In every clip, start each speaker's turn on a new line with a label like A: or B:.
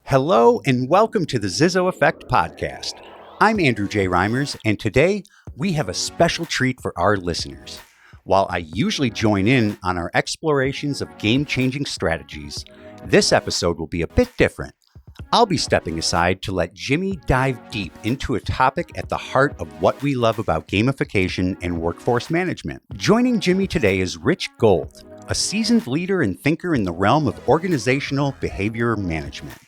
A: Hello and welcome to the ZIZO Effect podcast. I'm Andrew J. Reimers, and today we have a special treat for our listeners. While I usually join in on our explorations of game-changing strategies, this episode will be a bit different. I'll be stepping aside to let Jimmy dive deep into a topic at the heart of what we love about gamification and workforce management. Joining Jimmy today is Rich Gold, a seasoned leader and thinker in the realm of organizational behavior management.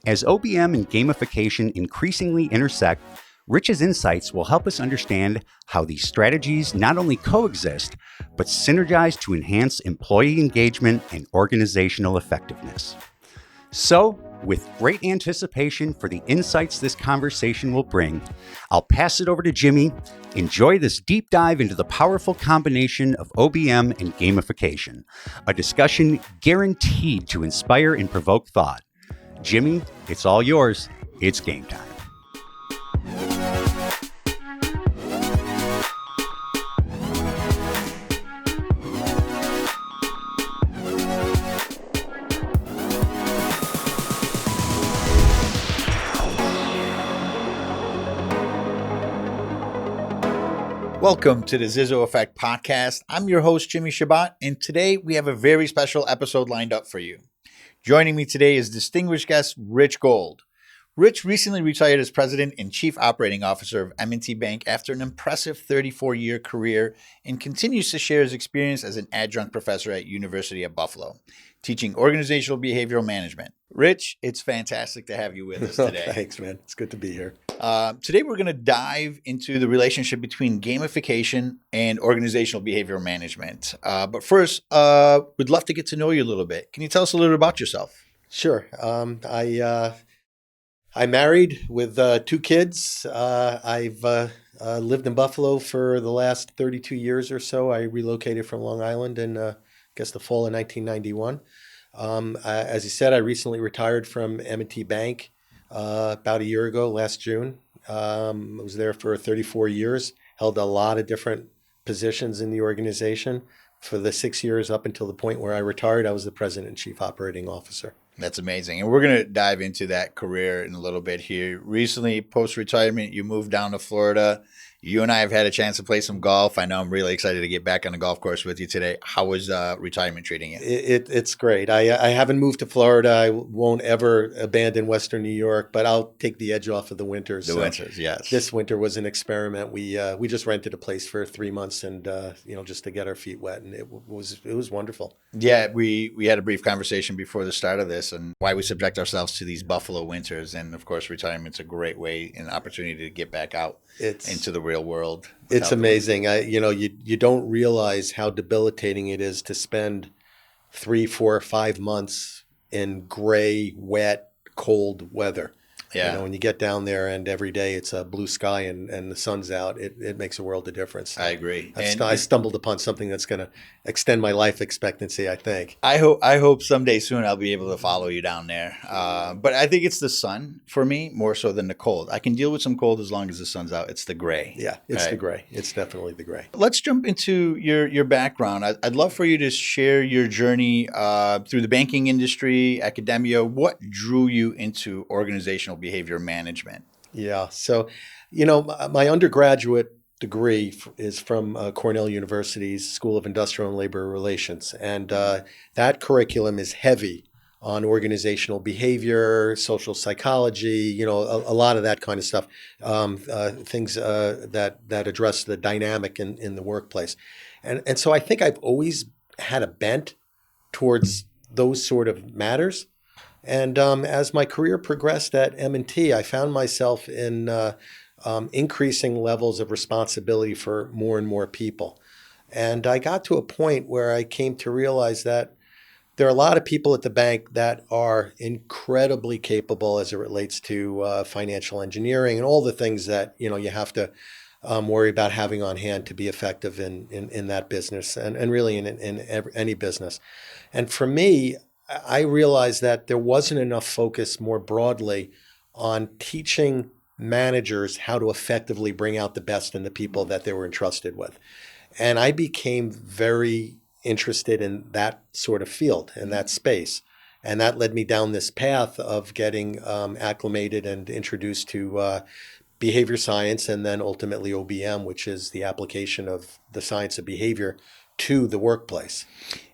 A: As OBM and gamification increasingly intersect, Rich's insights will help us understand how these strategies not only coexist, but synergize to enhance employee engagement and organizational effectiveness. So, with great anticipation for the insights this conversation will bring, I'll pass it over to Jimmy. Enjoy this deep dive into the powerful combination of OBM and gamification, a discussion guaranteed to inspire and provoke thought. Jimmy, it's all yours. It's game time.
B: Welcome to the ZIZO Effect podcast. I'm your host, Jimmy Chebat, and today we have a very special episode lined up for you. Joining me today is distinguished guest Rich Gold. Rich recently retired as President and Chief Operating Officer of M&T Bank after an impressive 34-year career and continues to share his experience as an adjunct professor at University of Buffalo, teaching organizational behavioral management. Rich, it's fantastic to have you with us today.
C: Thanks, man. It's good to be here.
B: Today, we're going to dive into the relationship between gamification and organizational behavioral management. But first, we'd love to get to know you a little bit. Can you tell us a little bit about yourself?
C: Sure. I married with two kids. I've lived in Buffalo for the last 32 years or so. I relocated from Long Island in, I guess, the fall of 1991. As you said, I recently retired from M&T Bank about a year ago, last June. I was there for 34 years, held a lot of different positions in the organization. For the 6 years up until the point where I retired, I was the President and Chief Operating Officer.
B: That's amazing. And we're going to dive into that career in a little bit here. Recently, post-retirement, you moved down to Florida. You and I have had a chance to play some golf. I know I'm really excited to get back on the golf course with you today. How was retirement treating you?
C: It's great. I haven't moved to Florida. I won't ever abandon Western New York, but I'll take the edge off of the winters.
B: Winters, yes.
C: This winter was an experiment. We just rented a place for 3 months and just to get our feet wet, and it was wonderful.
B: Yeah, we had a brief conversation before the start of this and why we subject ourselves to these Buffalo winters. And of course, retirement's a great way and opportunity to get back out into the real world.
C: It's amazing. You don't realize how debilitating it is to spend 3, 4, 5 months in gray, wet, cold weather.
B: Yeah.
C: When you get down there and every day it's a blue sky and the sun's out, it makes a world of difference.
B: I agree.
C: I stumbled upon something that's going to extend my life expectancy, I think.
B: I hope someday soon I'll be able to follow you down there. But I think it's the sun for me more so than the cold. I can deal with some cold as long as the sun's out. It's the gray.
C: Yeah, it's the gray. It's definitely the gray.
B: Let's jump into your background. I'd love for you to share your journey through the banking industry, academia. What drew you into organizational behavior management?
C: Yeah. So, my undergraduate degree is from Cornell University's School of Industrial and Labor Relations. And that curriculum is heavy on organizational behavior, social psychology, a lot of that kind of stuff, things that address the dynamic in the workplace. And so I think I've always had a bent towards those sort of matters. And as my career progressed at M&T, I found myself in increasing levels of responsibility for more and more people. And I got to a point where I came to realize that there are a lot of people at the bank that are incredibly capable as it relates to financial engineering and all the things that you have to worry about having on hand to be effective in that business and really in any business. And for me, I realized that there wasn't enough focus more broadly on teaching managers how to effectively bring out the best in the people that they were entrusted with. And I became very interested in that sort of field, in that space. And that led me down this path of getting acclimated and introduced to behavior science, and then ultimately OBM, which is the application of the science of behavior to the workplace.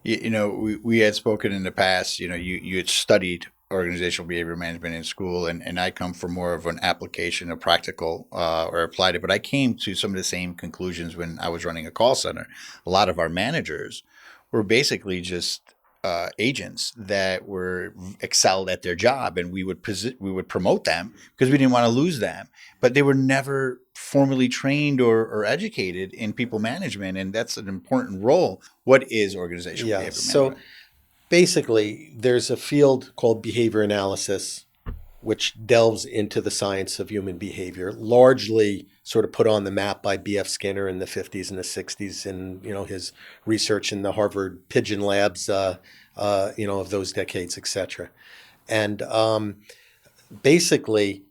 B: We had spoken in the past, you had studied organizational behavior management in school, and I come from more of an application, a practical or applied it. But I came to some of the same conclusions when I was running a call center. A lot of our managers were basically just agents that were excelled at their job, and we would promote them because we didn't want to lose them. But they were never formally trained or educated in people management, and that's an important role. What is organizational behavior management?
C: So basically, there's a field called behavior analysis, which delves into the science of human behavior, largely sort of put on the map by B.F. Skinner in the 50s and the 60s, and his research in the Harvard Pigeon Labs, of those decades, etc. And basically,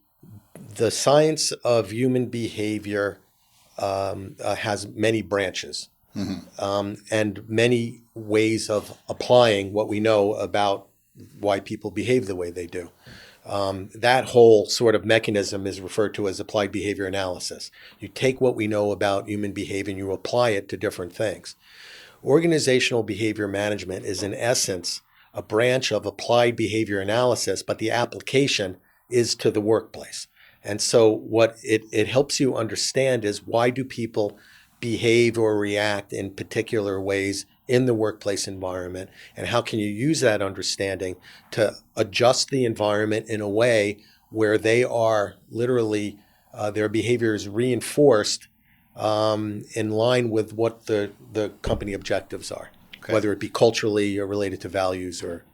C: the science of human behavior has many branches. And many ways of applying what we know about why people behave the way they do. That whole sort of mechanism is referred to as applied behavior analysis. You take what we know about human behavior and you apply it to different things. Organizational behavior management is in essence a branch of applied behavior analysis, but the application is to the workplace. And so what it helps you understand is, why do people behave or react in particular ways in the workplace environment, and how can you use that understanding to adjust the environment in a way where they are literally, their behavior is reinforced in line with what the company objectives are, whether it be culturally or related to values or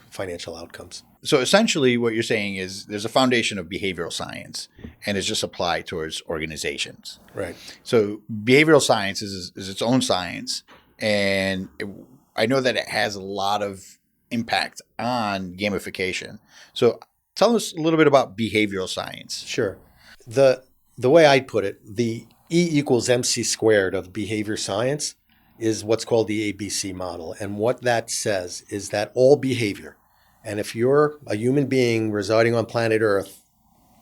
C: financial outcomes.
B: So essentially what you're saying is there's a foundation of behavioral science, and it's just applied towards organizations.
C: Right.
B: So behavioral science is its own science, and I know that it has a lot of impact on gamification. So tell us a little bit about behavioral science.
C: Sure. The way I'd put it, the E equals MC squared of behavior science is what's called the ABC model. And what that says is that all behavior, and if you're a human being residing on planet Earth,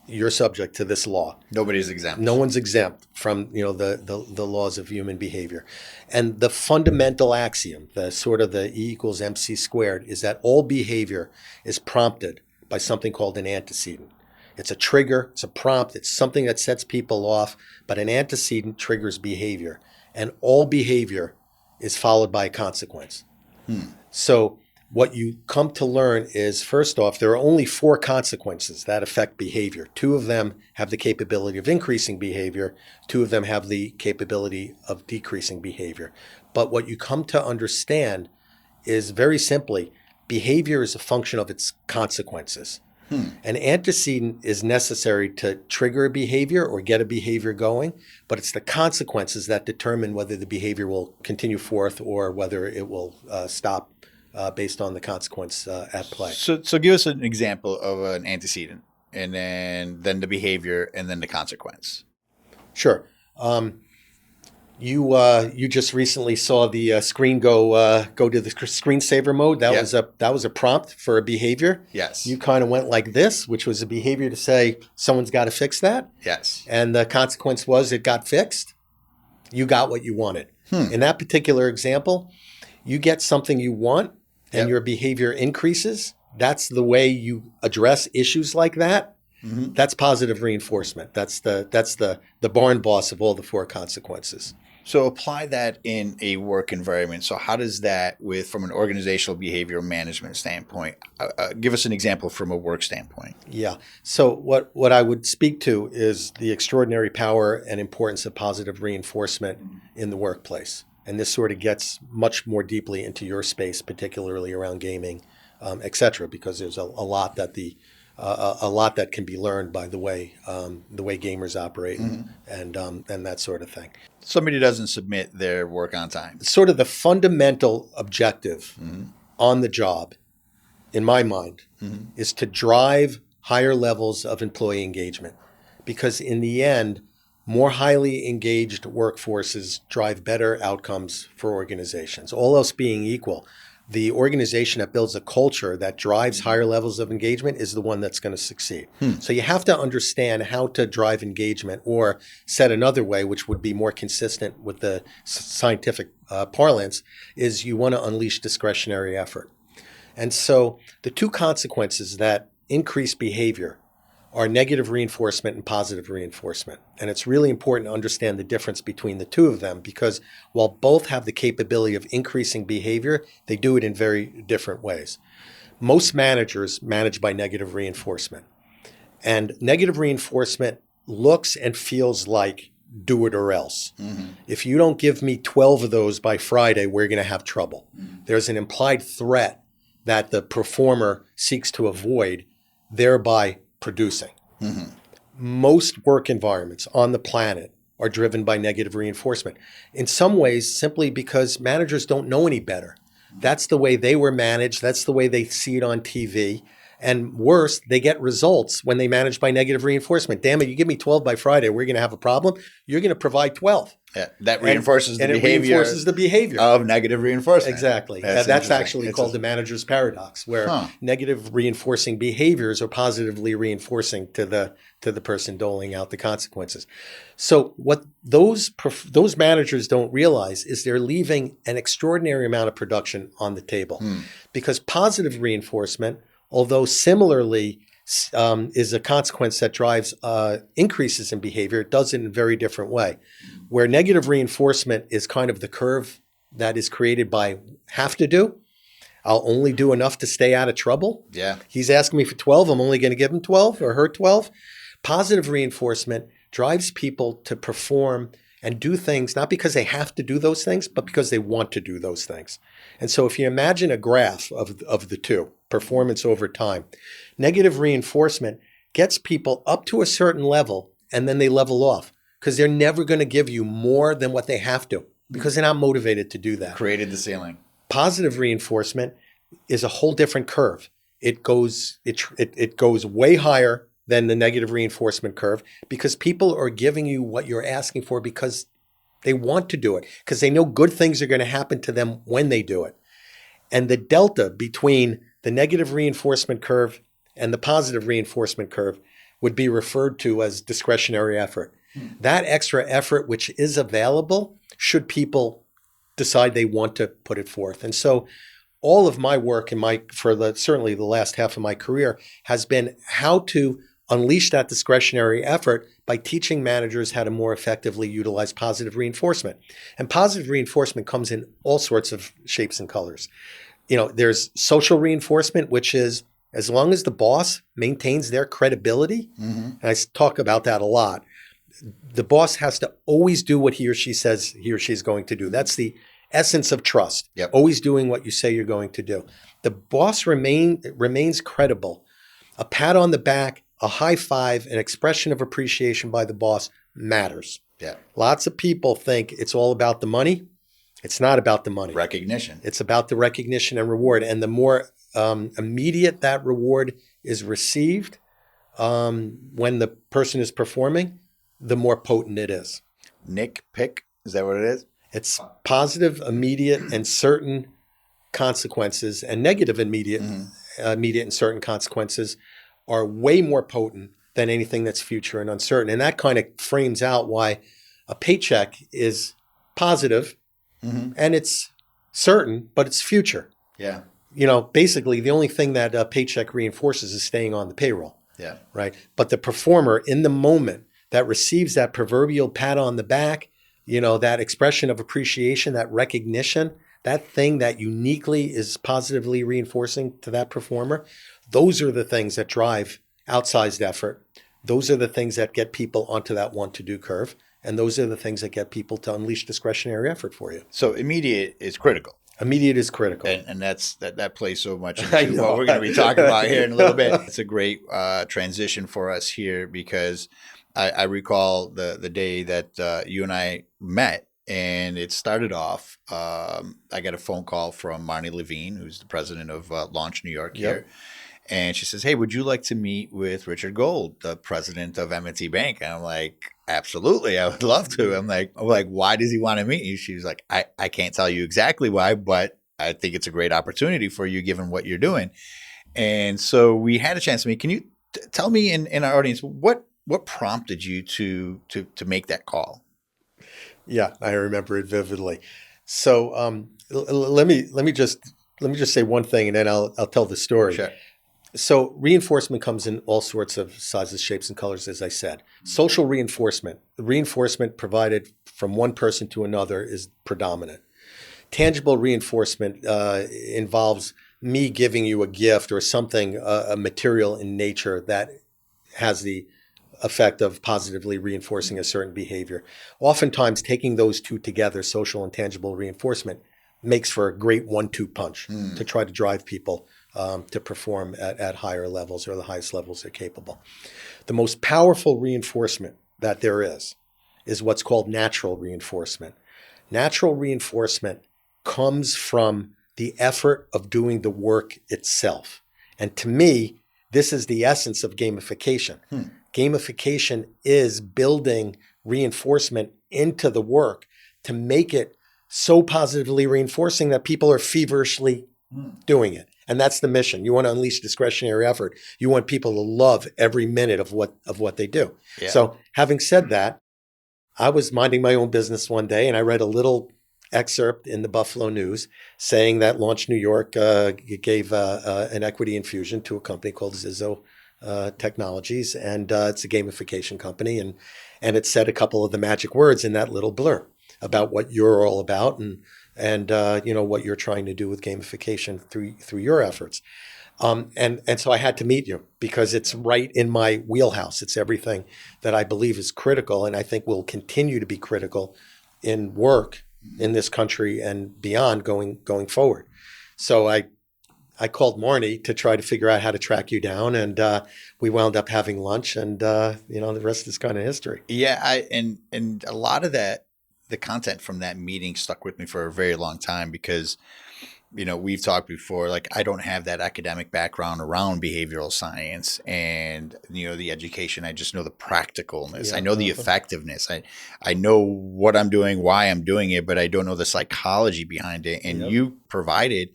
C: you're subject to this law.
B: Nobody's exempt.
C: No one's exempt from the laws of human behavior. And the fundamental axiom, the sort of the E equals MC squared, is that all behavior is prompted by something called an antecedent. It's a trigger, it's a prompt, it's something that sets people off, but an antecedent triggers behavior. And all behavior is followed by a consequence. So what you come to learn is, first off, there are only 4 consequences that affect behavior. 2 of them have the capability of increasing behavior. 2 of them have the capability of decreasing behavior. But what you come to understand is, very simply, behavior is a function of its consequences. An antecedent is necessary to trigger a behavior or get a behavior going, but it's the consequences that determine whether the behavior will continue forth or whether it will stop based on the consequence at play.
B: So give us an example of an antecedent, and then the behavior, and then the consequence.
C: Sure. You just recently saw the screen go to the screensaver mode. That was a prompt for a behavior.
B: Yes.
C: You kind of went like this, which was a behavior to say someone's got to fix that.
B: Yes.
C: And the consequence was it got fixed. You got what you wanted. In that particular example, you get something you want, and your behavior increases. That's the way you address issues like that. That's positive reinforcement. That's the barn boss of all the 4 consequences.
B: So apply that in a work environment. So how does that, from an organizational behavior management standpoint, give us an example from a work standpoint?
C: Yeah. So what I would speak to is the extraordinary power and importance of positive reinforcement in the workplace. And this sort of gets much more deeply into your space, particularly around gaming, et cetera, because there's a lot that can be learned by the way gamers operate and that sort of thing.
B: Somebody doesn't submit their work on time.
C: Sort of the fundamental objective on the job, in my mind, is to drive higher levels of employee engagement. Because in the end, more highly engaged workforces drive better outcomes for organizations. All else being equal, the organization that builds a culture that drives higher levels of engagement is the one that's going to succeed. So you have to understand how to drive engagement, or said another way, which would be more consistent with the scientific parlance, is you want to unleash discretionary effort. And so the two consequences that increase behavior are negative reinforcement and positive reinforcement. And it's really important to understand the difference between the two of them, because while both have the capability of increasing behavior, they do it in very different ways. Most managers manage by negative reinforcement. And negative reinforcement looks and feels like do it or else. If you don't give me 12 of those by Friday, we're going to have trouble. There's an implied threat that the performer seeks to avoid, thereby producing. Most work environments on the planet are driven by negative reinforcement. In some ways, simply because managers don't know any better. That's the way they were managed. That's the way they see it on TV. And worse, they get results when they manage by negative reinforcement. Damn it, you give me 12 by Friday, we're going to have a problem. You're going to provide 12.
B: Yeah, that reinforces the behavior.
C: It reinforces the behavior
B: of negative reinforcement.
C: Exactly. That's actually called the manager's paradox, where negative reinforcing behaviors are positively reinforcing to the person doling out the consequences. So what those managers don't realize is they're leaving an extraordinary amount of production on the table, because positive reinforcement, although similarly is a consequence that drives increases in behavior, it does it in a very different way. Where negative reinforcement is kind of the curve that is created by have to do. I'll only do enough to stay out of trouble.
B: Yeah.
C: He's asking me for 12. I'm only going to give him 12 or her 12. Positive reinforcement drives people to perform and do things, not because they have to do those things, but because they want to do those things. And so if you imagine a graph of the two, performance over time, negative reinforcement gets people up to a certain level and then they level off, because they're never going to give you more than what they have to, because they're not motivated to do that.
B: Created the ceiling.
C: Positive reinforcement is a whole different curve. It goes way higher than the negative reinforcement curve, because people are giving you what you're asking for because they want to do it, because they know good things are going to happen to them when they do it. And the delta between the negative reinforcement curve and the positive reinforcement curve would be referred to as discretionary effort. That extra effort which is available, should people decide they want to put it forth. And so all of my work certainly the last half of my career has been how to unleash that discretionary effort by teaching managers how to more effectively utilize positive reinforcement. And positive reinforcement comes in all sorts of shapes and colors. There's social reinforcement, which is as long as the boss maintains their credibility, and I talk about that a lot, the boss has to always do what he or she says he or she is going to do. That's the essence of trust.
B: Yep.
C: Always doing what you say you're going to do. The boss remains credible. A pat on the back, a high five, an expression of appreciation by the boss matters.
B: Yeah.
C: Lots of people think it's all about the money. It's not about the money.
B: Recognition.
C: It's about the recognition and reward. And the more immediate that reward is received when the person is performing, the more potent it is.
B: Nick pick, is that what it is?
C: It's positive, immediate, and certain consequences, and negative, immediate and certain consequences are way more potent than anything that's future and uncertain. And that kind of frames out why a paycheck is positive and it's certain, but it's future.
B: Yeah.
C: Basically the only thing that a paycheck reinforces is staying on the payroll.
B: Yeah.
C: Right. But the performer in the moment that receives that proverbial pat on the back, that expression of appreciation, that recognition, that thing that uniquely is positively reinforcing to that performer, those are the things that drive outsized effort. Those are the things that get people onto that want-to-do curve. And those are the things that get people to unleash discretionary effort for you.
B: So immediate is critical.
C: Immediate is critical.
B: And that plays so much into what we're going to be talking about here in a little bit. It's a great transition for us here, because I recall the day that you and I met, and it started off, I got a phone call from Marnie Levine, who's the president of Launch New York here. And she says, "Hey, would you like to meet with Richard Gold, the president of M&T Bank?" And I'm like, "Absolutely, I would love to." I'm like, "Why does he want to meet you?" She was like, I can't tell you exactly why, but I think it's a great opportunity for you given what you're doing. And so we had a chance to meet. Can you tell me in our audience what prompted you to make that call?
C: Yeah, I remember it vividly. So let me just say one thing, and then I'll tell the story.
B: Sure.
C: So reinforcement comes in all sorts of sizes, shapes, and colors, as I said. Social reinforcement, the reinforcement provided from one person to another, is predominant. Tangible reinforcement involves me giving you a gift or something, a material in nature that has the effect of positively reinforcing a certain behavior. Oftentimes, taking those two together, social and tangible reinforcement, makes for a great 1-2 punch to try to drive people to perform at higher levels or the highest levels they're capable. The most powerful reinforcement that there is what's called natural reinforcement. Natural reinforcement comes from the effort of doing the work itself. And to me, this is the essence of gamification. Gamification is building reinforcement into the work to make it so positively reinforcing that people are feverishly doing it. And that's the mission. You want to unleash discretionary effort. You want people to love every minute of what they do.
B: Yeah.
C: So having said that, I was minding my own business one day, and I read a little excerpt in the Buffalo News saying that Launch New York gave an equity infusion to a company called ZIZO Technologies, and it's a gamification company, and it said a couple of the magic words in that little blurb about what you're all about and what you're trying to do with gamification through your efforts. And so I had to meet you because it's right in my wheelhouse. It's everything that I believe is critical, and I think will continue to be critical in work in this country and beyond going forward. So I called Marnie to try to figure out how to track you down, and we wound up having lunch, and the rest is kind of history.
B: Yeah, and a lot of that, the content from that meeting stuck with me for a very long time because, we've talked before, like I don't have that academic background around behavioral science and, the education. I just know the practicalness.
C: Yeah.
B: I know the effectiveness. I know what I'm doing, why I'm doing it, but I don't know the psychology behind it. And you provided,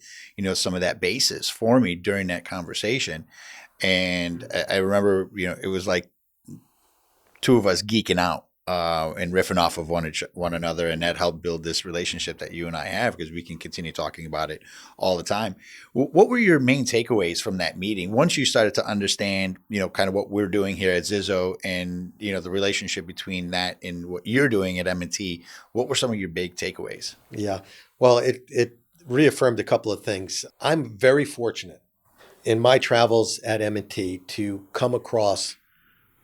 B: some of that basis for me during that conversation. And I remember, it was like two of us geeking out. And riffing off of one another, and that helped build this relationship that you and I have because we can continue talking about it all the time. What were your main takeaways from that meeting once you started to understand, kind of what we're doing here at ZIZO and the relationship between that and what you're doing at M&T? What were some of your big takeaways?
C: Yeah, well, it reaffirmed a couple of things. I'm very fortunate in my travels at M&T to come across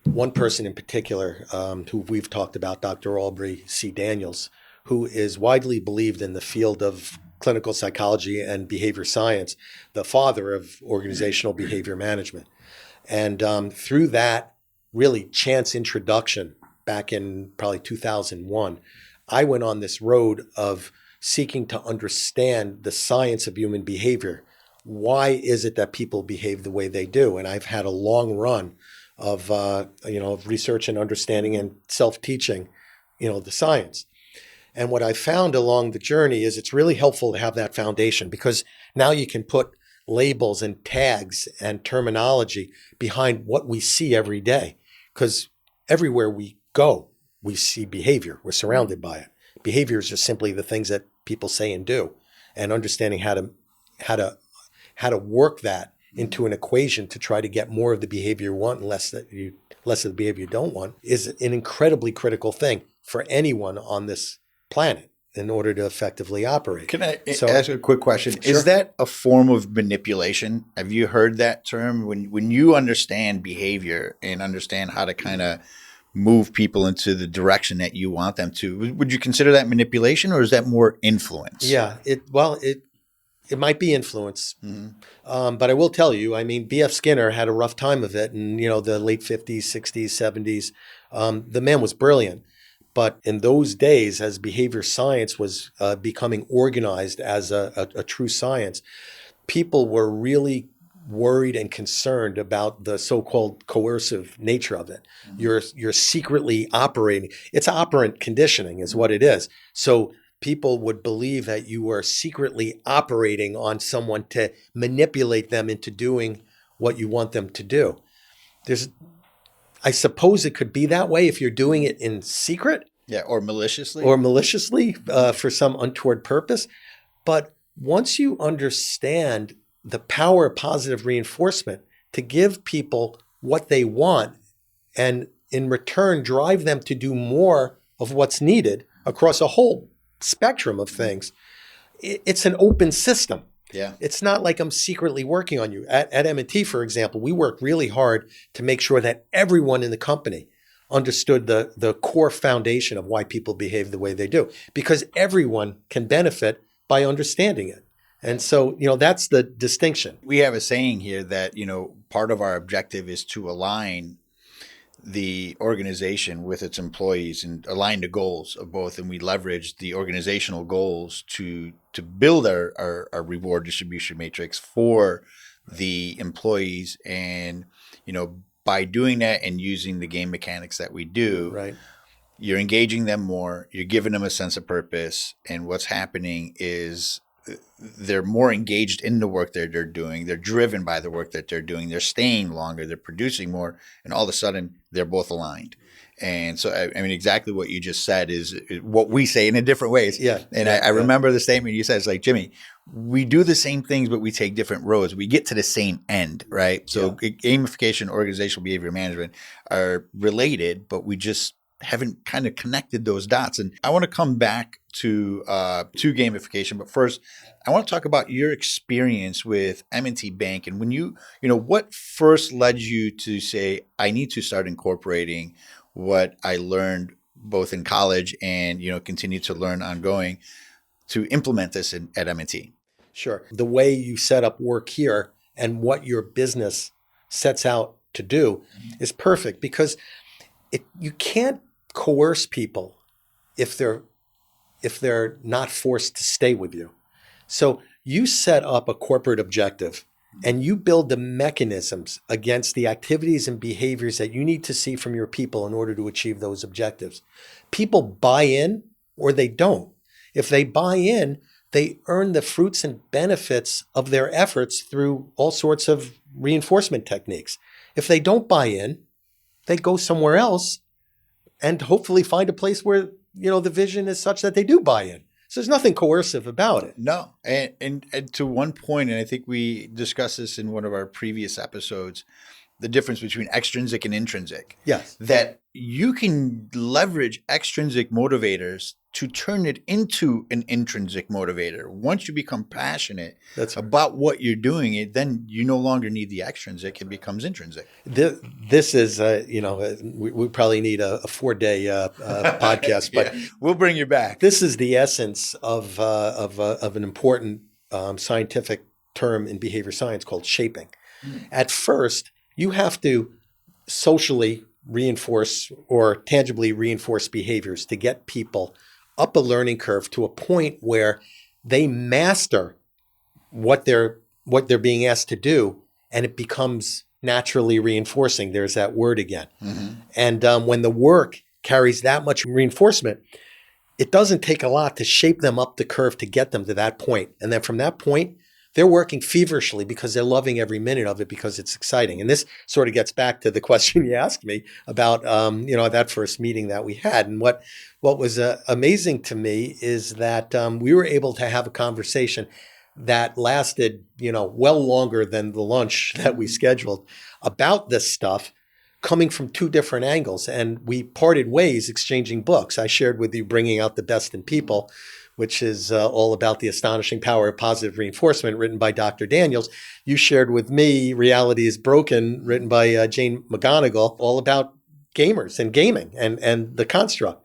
C: one person in particular, who we've talked about, Dr. Aubrey C. Daniels, who is widely believed in the field of clinical psychology and behavior science, the father of organizational behavior management. And through that really chance introduction back in probably 2001, I went on this road of seeking to understand the science of human behavior. Why is it that people behave the way they do? And I've had a long run of research and understanding and self-teaching, the science. And what I found along the journey is it's really helpful to have that foundation because now you can put labels and tags and terminology behind what we see every day. Because everywhere we go, we see behavior. We're surrounded by it. Behavior is just simply the things that people say and do, and understanding how to work that into an equation to try to get more of the behavior you want and less of the behavior you don't want is an incredibly critical thing for anyone on this planet in order to effectively operate.
B: Can I ask a quick question?
C: Sure.
B: Is that a form of manipulation? Have you heard that term? When you understand behavior and understand how to kind of move people into the direction that you want them to, would you consider that manipulation or is that more influence?
C: Yeah, it might be influence, but I will tell you, I mean, B.F. Skinner had a rough time of it in, the late 50s, 60s, 70s. The man was brilliant. But in those days, as behavior science was becoming organized as a true science, people were really worried and concerned about the so-called coercive nature of it. You're secretly operating. It's operant conditioning is what it is. So people would believe that you were secretly operating on someone to manipulate them into doing what you want them to do. I suppose it could be that way if you're doing it in secret.
B: Yeah, or maliciously.
C: For some untoward purpose. But once you understand the power of positive reinforcement to give people what they want and in return drive them to do more of what's needed across a whole spectrum of things, it's an open system.
B: Yeah.
C: It's not like I'm secretly working on you. At M&T, for example, we worked really hard to make sure that everyone in the company understood the core foundation of why people behave the way they do, because everyone can benefit by understanding it. And so, that's the distinction.
B: We have a saying here that, part of our objective is to align the organization with its employees and align the goals of both. And we leverage the organizational goals to build our reward distribution matrix for the employees. And, by doing that and using the game mechanics that we do,
C: right,
B: you're engaging them more, you're giving them a sense of purpose. And what's happening is they're more engaged in the work that they're doing. They're driven by the work that they're doing. They're staying longer. They're producing more. And all of a sudden, they're both aligned. And so, I mean, exactly what you just said is what we say in different ways.
C: Yeah.
B: And I remember the statement you said. It's like, Jimmy, we do the same things, but we take different roads. We get to the same end, right? So gamification, organizational behavior management are related, but we just haven't kind of connected those dots. And I want to come back to gamification, but first, I want to talk about your experience with M&T Bank and when what first led you to say, I need to start incorporating what I learned both in college and continue to learn ongoing to implement this at M&T.
C: Sure. The way you set up work here and what your business sets out to do is perfect because you can't coerce people if they're not forced to stay with you. So you set up a corporate objective and you build the mechanisms against the activities and behaviors that you need to see from your people in order to achieve those objectives. People buy in or they don't. If they buy in, they earn the fruits and benefits of their efforts through all sorts of reinforcement techniques. If they don't buy in, they go somewhere else and hopefully find a place where, the vision is such that they do buy in. So there's nothing coercive about it.
B: No. And to one point, and I think we discussed this in one of our previous episodes, the difference between extrinsic and intrinsic.
C: Yes.
B: That you can leverage extrinsic motivators to turn it into an intrinsic motivator. Once you become passionate about what you're doing, then you no longer need the extrinsic. It becomes intrinsic.
C: This is, we probably need a 4-day podcast, but
B: we'll bring you back.
C: This is the essence of an important scientific term in behavior science called shaping. At first, you have to socially reinforce or tangibly reinforce behaviors to get people up a learning curve to a point where they master what they're being asked to do, and it becomes naturally reinforcing. There's that word again. Mm-hmm. And when the work carries that much reinforcement, it doesn't take a lot to shape them up the curve to get them to that point. And then from that point, they're working feverishly because they're loving every minute of it because it's exciting. And this sort of gets back to the question you asked me about, that first meeting that we had. And what was amazing to me is that we were able to have a conversation that lasted, well longer than the lunch that we scheduled about this stuff coming from two different angles. And we parted ways exchanging books. I shared with you Bringing Out the Best in People, which is all about the astonishing power of positive reinforcement, written by Dr. Daniels. You shared with me Reality is Broken, written by Jane McGonigal, all about gamers and gaming and the construct.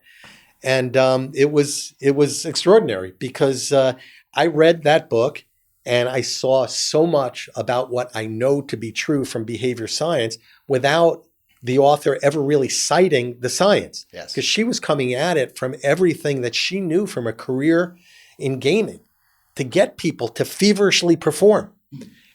C: And it was extraordinary because I read that book and I saw so much about what I know to be true from behavior science without the author ever really citing the science.
B: Yes.
C: Because she was coming at it from everything that she knew from a career in gaming to get people to feverishly perform.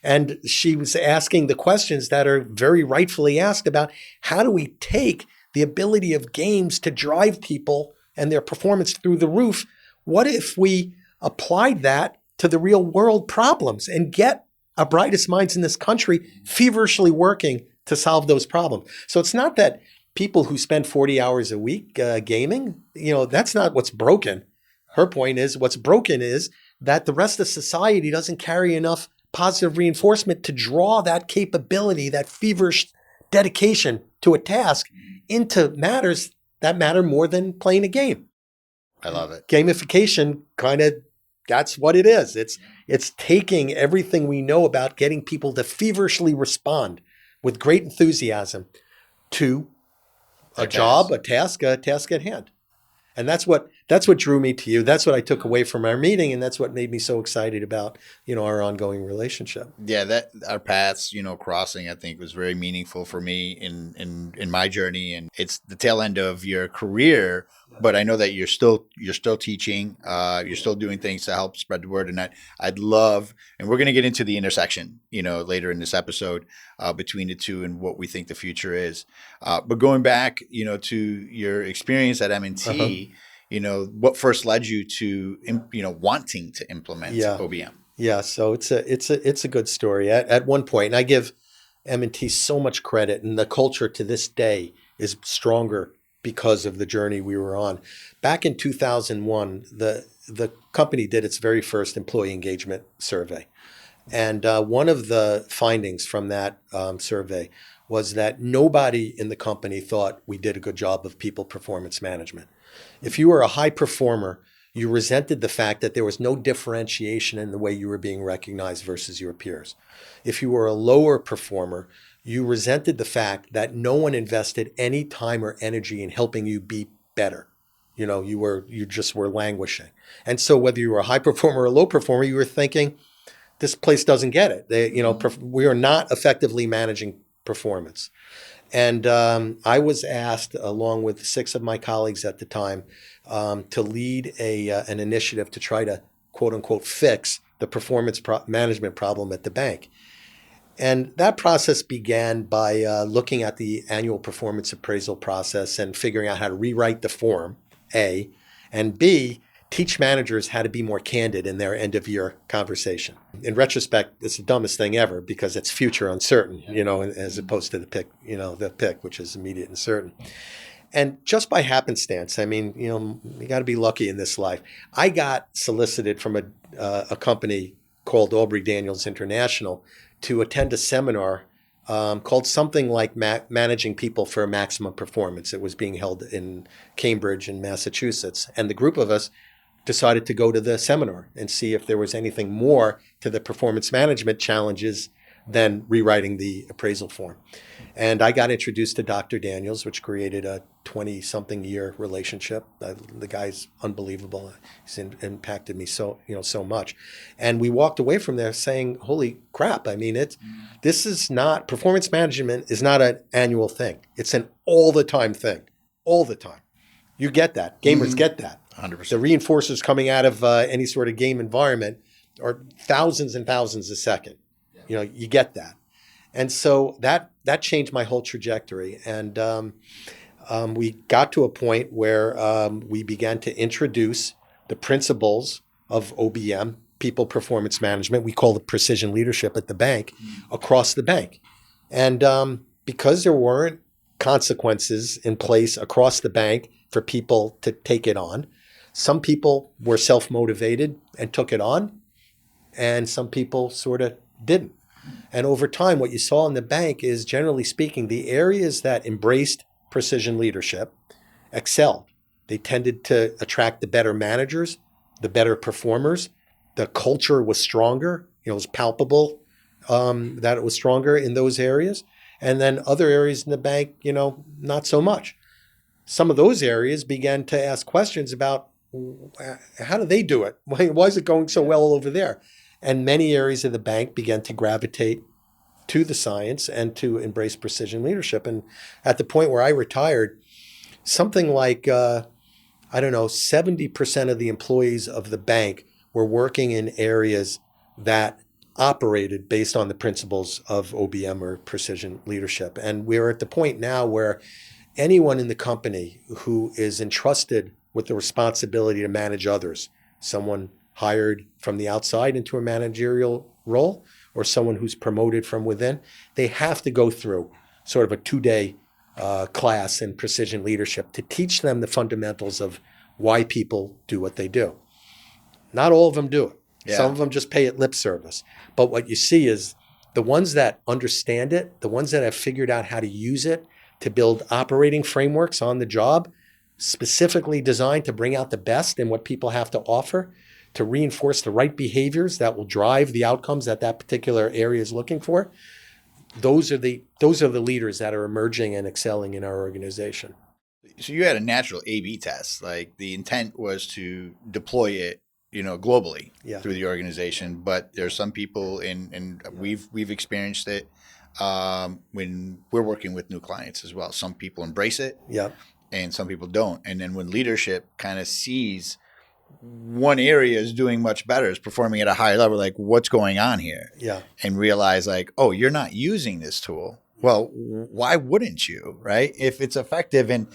C: And she was asking the questions that are very rightfully asked about how do we take the ability of games to drive people and their performance through the roof What if we applied that to the real world problems and get our brightest minds in this country feverishly working to solve those problems? So it's not that people who spend 40 hours a week gaming, that's not what's broken. Her point is what's broken is that the rest of society doesn't carry enough positive reinforcement to draw that capability, that feverish dedication to a task into matters that matter more than playing a game.
B: I love it.
C: Gamification that's what it is. It's taking everything we know about getting people to feverishly respond with great enthusiasm to a task at hand. And that's what drew me to you. That's what I took away from our meeting, and that's what made me so excited about, our ongoing relationship.
B: Yeah, that our paths, crossing, I think was very meaningful for me in my journey. And it's the tail end of your career, but I know that you're still teaching, you're still doing things to help spread the word. And I'd love, and we're going to get into the intersection, later in this episode, between the two and what we think the future is. But going back, to your experience at M&T, what first led you to, wanting to implement OBM?
C: Yeah, so it's a good story. At one point, and I give M&T so much credit, and the culture to this day is stronger because of the journey we were on. Back in 2001, the company did its very first employee engagement survey. And one of the findings from that survey was that nobody in the company thought we did a good job of people performance management. If you were a high performer, you resented the fact that there was no differentiation in the way you were being recognized versus your peers. If you were a lower performer, you resented the fact that no one invested any time or energy in helping you be better. You just were languishing. And so whether you were a high performer or a low performer, you were thinking, this place doesn't get it. We are not effectively managing performance. And I was asked, along with 6 of my colleagues at the time, to lead an initiative to try to, quote unquote, fix the performance management problem at the bank. And that process began by looking at the annual performance appraisal process and figuring out how to rewrite the form, A, and B, teach managers how to be more candid in their end-of-year conversation. In retrospect, it's the dumbest thing ever because it's future uncertain, as opposed to the PIC, which is immediate and certain. And just by happenstance, you got to be lucky in this life. I got solicited from a company called Aubrey Daniels International to attend a seminar called something like Managing People for Maximum Performance. It was being held in Cambridge in Massachusetts. And the group of us decided to go to the seminar and see if there was anything more to the performance management challenges than rewriting the appraisal form. And I got introduced to Dr. Daniels, which created a 20-something year relationship. The guy's unbelievable. He's impacted me so much. And we walked away from there saying, holy crap, this is not, performance management is not an annual thing. It's an all the time thing, all the time. You get that. Gamers get that.
B: 100%.
C: The reinforcers coming out of any sort of game environment are thousands and thousands a second. You get that. And so that changed my whole trajectory. And we got to a point where we began to introduce the principles of OBM, people performance management. We call it precision leadership at the bank, across the bank. And because there weren't consequences in place across the bank for people to take it on, some people were self-motivated and took it on, and some people sort of didn't. And over time, what you saw in the bank is, generally speaking, the areas that embraced precision leadership excelled. They tended to attract the better managers, the better performers. The culture was stronger. It was palpable that it was stronger in those areas. And then other areas in the bank, not so much. Some of those areas began to ask questions about, how do they do it? Why is it going so well over there? And many areas of the bank began to gravitate to the science and to embrace precision leadership. And at the point where I retired, something like, 70% of the employees of the bank were working in areas that operated based on the principles of OBM, or precision leadership. And we're at the point now where anyone in the company who is entrusted with the responsibility to manage others someone hired from the outside into a managerial role or someone who's promoted from within, they have to go through sort of a 2-day class in precision leadership to teach them the fundamentals of why people do what they do. Not all of them do it.
B: Yeah.
C: Some of them just pay it lip service. But what you see is the ones that understand it, the ones that have figured out how to use it to build operating frameworks on the job, specifically designed to bring out the best in what people have to offer, to reinforce the right behaviors that will drive the outcomes that that particular area is looking for. Those are the leaders that are emerging and excelling in our organization.
B: So you had a natural A/B test. Like the intent was to deploy it, globally through the organization. But there's some people and we've experienced it when we're working with new clients as well. Some people embrace it, and some people don't. And then when leadership kind of sees one area is doing much better, is performing at a higher level, like what's going on here? And realize like, oh, you're not using this tool. Well, why wouldn't you, right? If it's effective and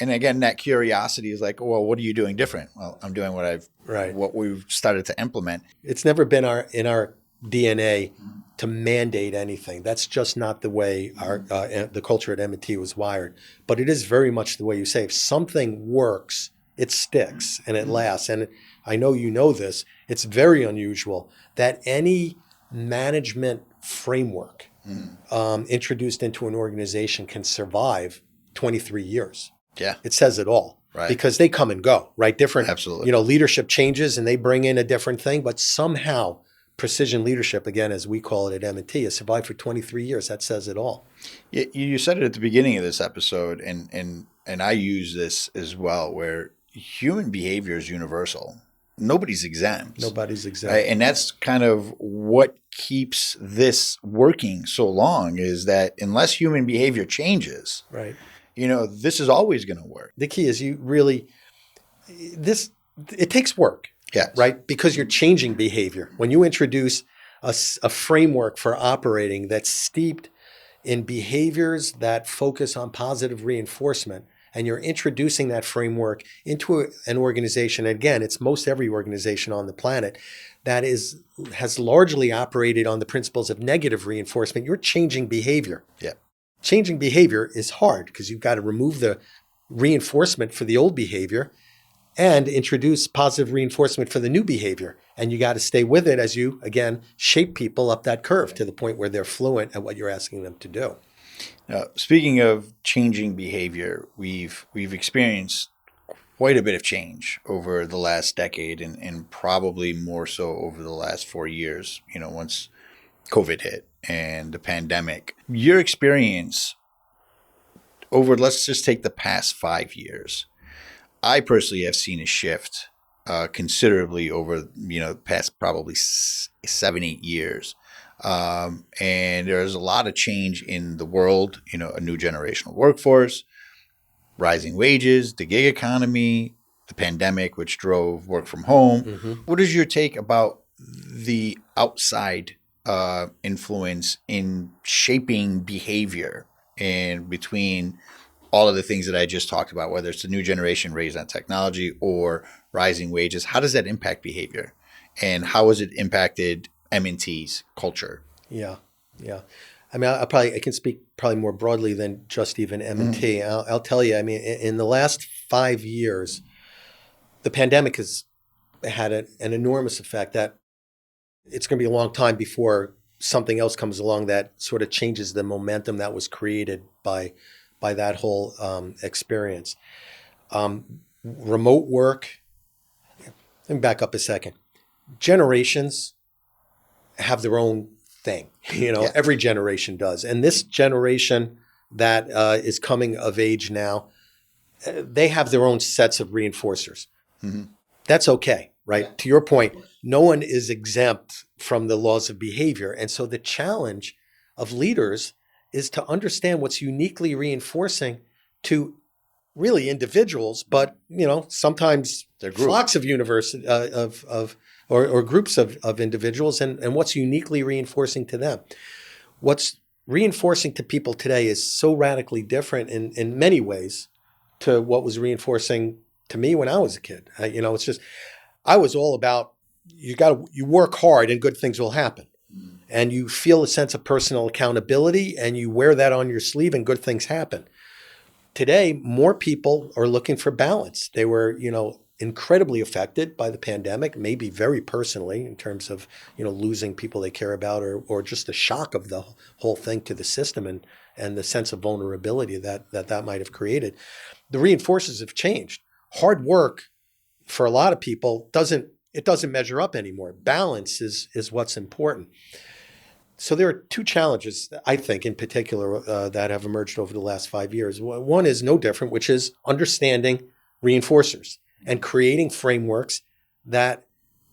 B: again, that curiosity is like, well, what are you doing different? Well, I'm doing what we've started to implement.
C: It's never been in our DNA to mandate anything. That's just not the way the culture at M&T was wired. But it is very much the way you say. If something works, it sticks and it lasts. And I know you know this. It's very unusual that any management framework introduced into an organization can survive 23 years.
B: Yeah.
C: It says it all.
B: Right.
C: Because they come and go, right? Different,
B: absolutely.
C: Leadership changes and they bring in a different thing, but somehow precision leadership, again, as we call it at M&T, has survived for 23 years. That says it all.
B: You said it at the beginning of this episode, and I use this as well, where human behavior is universal. Nobody's exempt. Right? And that's kind of what keeps this working so long, is that unless human behavior changes,
C: right,
B: this is always going to work.
C: The key is it takes work.
B: Yes.
C: Right? Because you're changing behavior. When you introduce a framework for operating that's steeped in behaviors that focus on positive reinforcement, and you're introducing that framework into an organization, again, it's most every organization on the planet that has largely operated on the principles of negative reinforcement, you're changing behavior.
B: Yeah.
C: Changing behavior is hard because you've got to remove the reinforcement for the old behavior and introduce positive reinforcement for the new behavior. And you got to stay with it as you, again, shape people up that curve to the point where they're fluent at what you're asking them to do.
B: Now, speaking of changing behavior, we've experienced quite a bit of change over the last decade and probably more so over the last 4 years, once COVID hit and the pandemic. Your experience over, let's just take the past 5 years. I personally have seen a shift considerably over, the past probably 7-8 years. And there's a lot of change in the world, a new generational workforce, rising wages, the gig economy, the pandemic, which drove work from home. Mm-hmm. What is your take about the outside influence in shaping behavior and between all of the things that I just talked about, whether it's the new generation raised on technology or rising wages? How does that impact behavior? And how has it impacted M&T's culture?
C: Yeah. I mean, I can speak probably more broadly than just even M&T. Mm-hmm. I'll tell you, I mean, in the last 5 years, the pandemic has had an enormous effect that it's going to be a long time before something else comes along that sort of changes the momentum that was created by that whole experience. Remote work. Let me back up a second. Generations have their own thing. Every generation does. And this generation that is coming of age now, they have their own sets of reinforcers. Mm-hmm. That's okay, right? Yeah. To your point, no one is exempt from the laws of behavior. And so the challenge of leaders is to understand what's uniquely reinforcing to really individuals, but sometimes flocks of or groups of individuals, and what's uniquely reinforcing to them. What's reinforcing to people today is so radically different in many ways to what was reinforcing to me when I was a kid. It's just I was all about you work hard and good things will happen. And you feel a sense of personal accountability and you wear that on your sleeve and good things happen. Today, more people are looking for balance. They were, incredibly affected by the pandemic, maybe very personally in terms of, losing people they care about or just the shock of the whole thing to the system and the sense of vulnerability that might have created. The reinforcers have changed. Hard work for a lot of people doesn't measure up anymore. Balance is what's important. So there are two challenges, I think, in particular, that have emerged over the last 5 years. One is no different, which is understanding reinforcers and creating frameworks that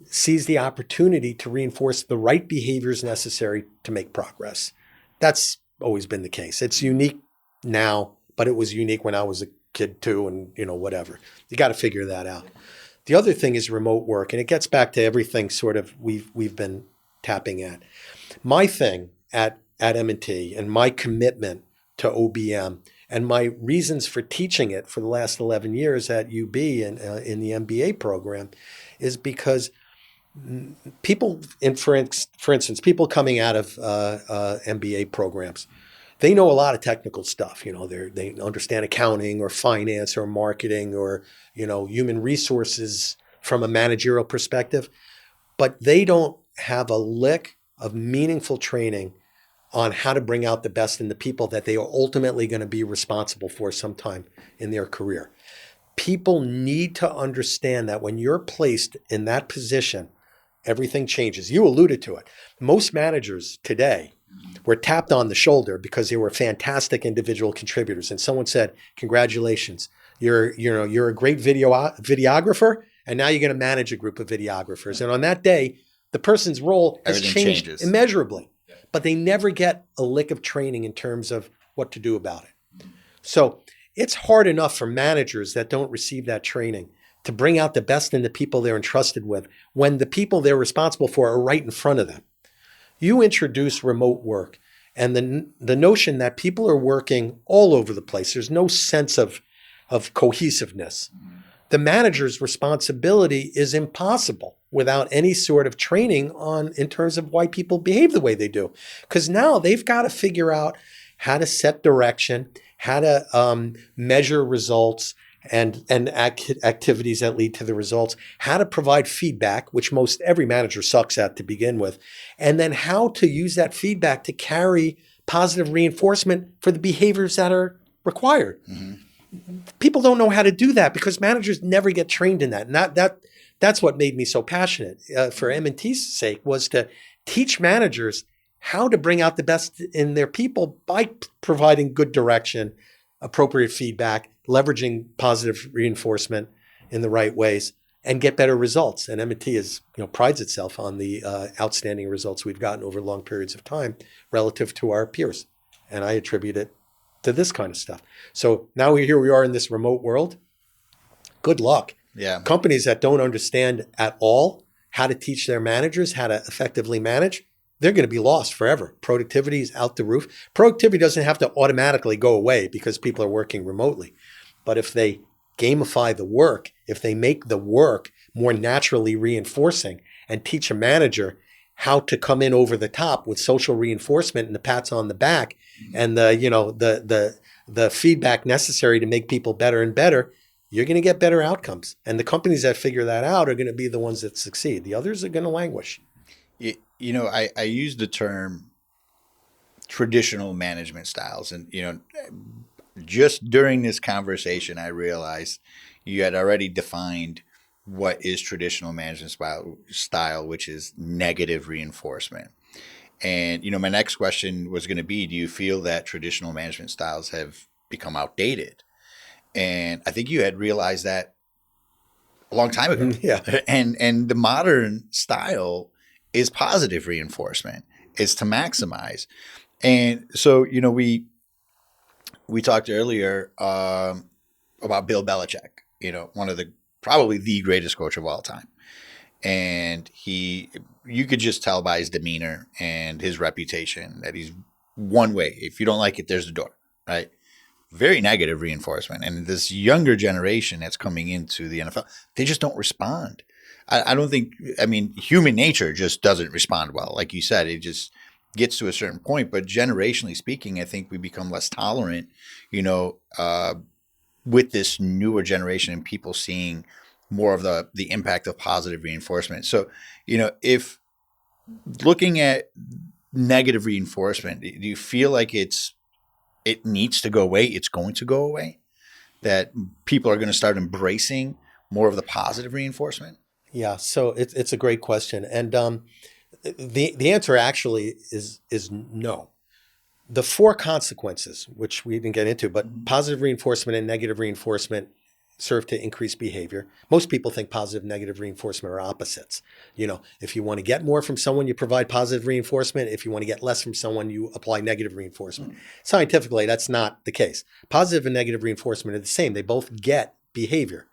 C: seize the opportunity to reinforce the right behaviors necessary to make progress. That's always been the case. It's unique now, but it was unique when I was a kid too, and whatever. You got to figure that out. The other thing is remote work, and it gets back to everything sort of we've been tapping at. My thing at M&T and my commitment to OBM and my reasons for teaching it for the last 11 years at UB and in the MBA program is because people, for instance, people coming out of MBA programs, they know a lot of technical stuff. They understand accounting or finance or marketing or, human resources from a managerial perspective, but they don't have a lick of meaningful training on how to bring out the best in the people that they are ultimately going to be responsible for sometime in their career. People need to understand that when you're placed in that position, everything changes. You alluded to it. Most managers today were tapped on the shoulder because they were fantastic individual contributors. And someone said, congratulations, you're a great videographer, and now you're going to manage a group of videographers. And on that day, the person's role has changed immeasurably, but they never get a lick of training in terms of what to do about it. So it's hard enough for managers that don't receive that training to bring out the best in the people they're entrusted with when the people they're responsible for are right in front of them. You introduce remote work and the notion that people are working all over the place. There's no sense of cohesiveness. The manager's responsibility is impossible without any sort of training in terms of why people behave the way they do. Because now they've got to figure out how to set direction, how to measure results and activities that lead to the results, how to provide feedback, which most every manager sucks at to begin with, and then how to use that feedback to carry positive reinforcement for the behaviors that are required. Mm-hmm. People don't know how to do that because managers never get trained in that. And that's what made me so passionate for M&T's sake, was to teach managers how to bring out the best in their people by providing good direction, appropriate feedback, leveraging positive reinforcement in the right ways, and get better results. And M&T prides itself on the outstanding results we've gotten over long periods of time relative to our peers. And I attribute it to this kind of stuff. So now here we are in this remote world. Good luck.
B: Yeah.
C: Companies that don't understand at all how to teach their managers how to effectively manage, they're going to be lost forever. Productivity is out the roof. Productivity doesn't have to automatically go away because people are working remotely. But if they gamify the work, if they make the work more naturally reinforcing and teach a manager how to come in over the top with social reinforcement and the pats on the back and the feedback necessary to make people better and better, you're going to get better outcomes. And the companies that figure that out are going to be the ones that succeed. The others are going to languish.
B: I use the term traditional management styles. And, just during this conversation, I realized you had already defined what is traditional management style, which is negative reinforcement. And, my next question was going to be, do you feel that traditional management styles have become outdated? And I think you had realized that a long time ago.
C: Yeah.
B: And the modern style is positive reinforcement. It's to maximize. And so, we talked earlier about Bill Belichick, one of probably the greatest coach of all time. And you could just tell by his demeanor and his reputation that he's one way. If you don't like it, there's the door, right? Very negative reinforcement. And this younger generation that's coming into the NFL, they just don't respond. I don't think, I mean, human nature just doesn't respond well. Like you said, it just gets to a certain point. But generationally speaking, I think we become less tolerant, with this newer generation and people seeing more of the impact of positive reinforcement. So, if looking at negative reinforcement, do you feel like it needs to go away? It's going to go away? That people are going to start embracing more of the positive reinforcement?
C: Yeah, so it's a great question, and the answer actually is no. The four consequences, which we didn't get into, but positive reinforcement and negative reinforcement serve to increase behavior. Most people think positive and negative reinforcement are opposites. If you want to get more from someone, you provide positive reinforcement. If you want to get less from someone, you apply negative reinforcement. Scientifically, that's not the case. Positive and negative reinforcement are the same. They both get behavior.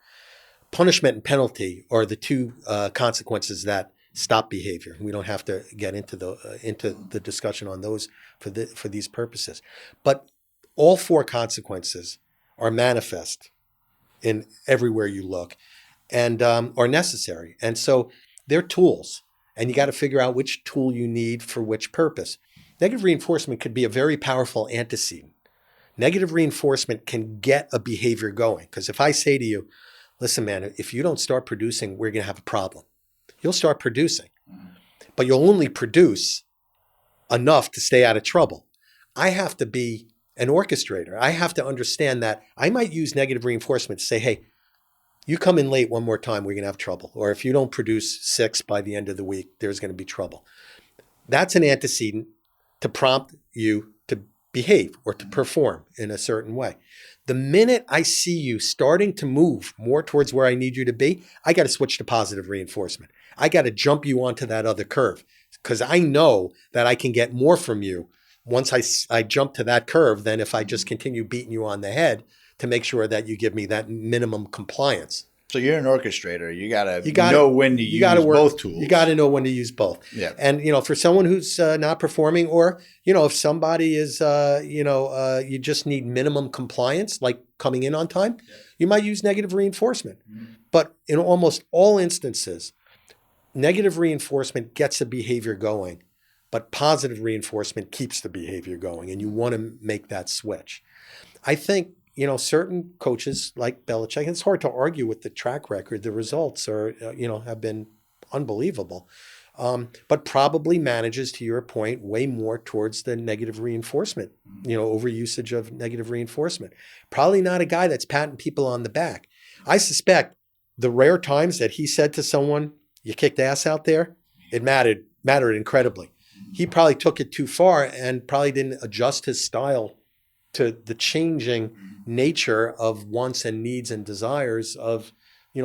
C: Punishment and penalty are the two consequences that stop behavior. We don't have to get into the discussion on those for these purposes. But all four consequences are manifest in everywhere you look and are necessary. And so they're tools, and you got to figure out which tool you need for which purpose. Negative reinforcement could be a very powerful antecedent. Negative reinforcement can get a behavior going. Because if I say to you, listen, man, if you don't start producing, we're going to have a problem. You'll start producing, but you'll only produce enough to stay out of trouble. I have to be an orchestrator. I have to understand that I might use negative reinforcement to say, hey, you come in late one more time, we're going to have trouble. Or if you don't produce 6 by the end of the week, there's going to be trouble. That's an antecedent to prompt you to behave or to perform in a certain way. The minute I see you starting to move more towards where I need you to be, I got to switch to positive reinforcement. I got to jump you onto that other curve because I know that I can get more from you once I jump to that curve than if I just continue beating you on the head to make sure that you give me that minimum compliance.
B: So you're an orchestrator. You gotta know when to use both tools.
C: You got to know when to use both.
B: Yeah.
C: And for someone who's not performing, or if somebody is you just need minimum compliance, like coming in on time, you might use negative reinforcement. But in almost all instances, negative reinforcement gets a behavior going, but positive reinforcement keeps the behavior going, and you want to make that switch. I think certain coaches like Belichick, and it's hard to argue with the track record. The results are, have been unbelievable, but probably manages, to your point, way more towards the negative reinforcement, overusage of negative reinforcement. Probably not a guy that's patting people on the back. I suspect the rare times that he said to someone, you kicked ass out there, it mattered incredibly. He probably took it too far and probably didn't adjust his style to the changing nature of wants and needs and desires of,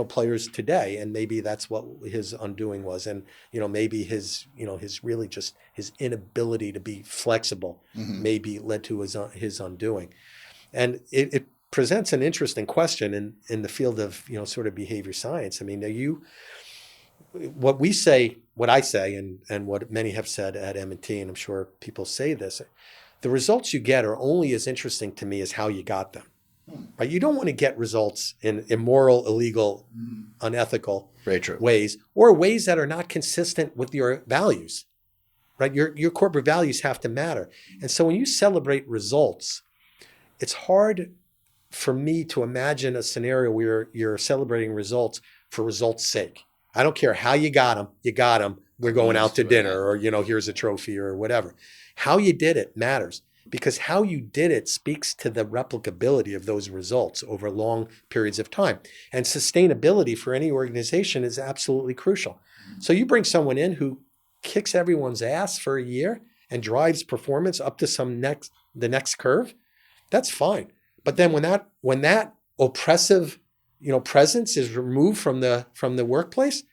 C: players today. And maybe that's what his undoing was. And, maybe his really just his inability to be flexible maybe led to his undoing. And it presents an interesting question in the field of, sort of behavior science. I mean, what I say and what many have said at M&T, and I'm sure people say this, the results you get are only as interesting to me as how you got them. Right? You don't want to get results in immoral, illegal, unethical ways, or ways that are not consistent with your values. Right? Your corporate values have to matter. And so when you celebrate results, it's hard for me to imagine a scenario where you're celebrating results for results' sake. I don't care how you got them. We're going out to dinner, or, here's a trophy or whatever. How you did it matters, because how you did it speaks to the replicability of those results over long periods of time. And sustainability for any organization is absolutely crucial. So you bring someone in who kicks everyone's ass for a year and drives performance up to the next curve, that's fine. But then when that oppressive presence is removed from the workplace,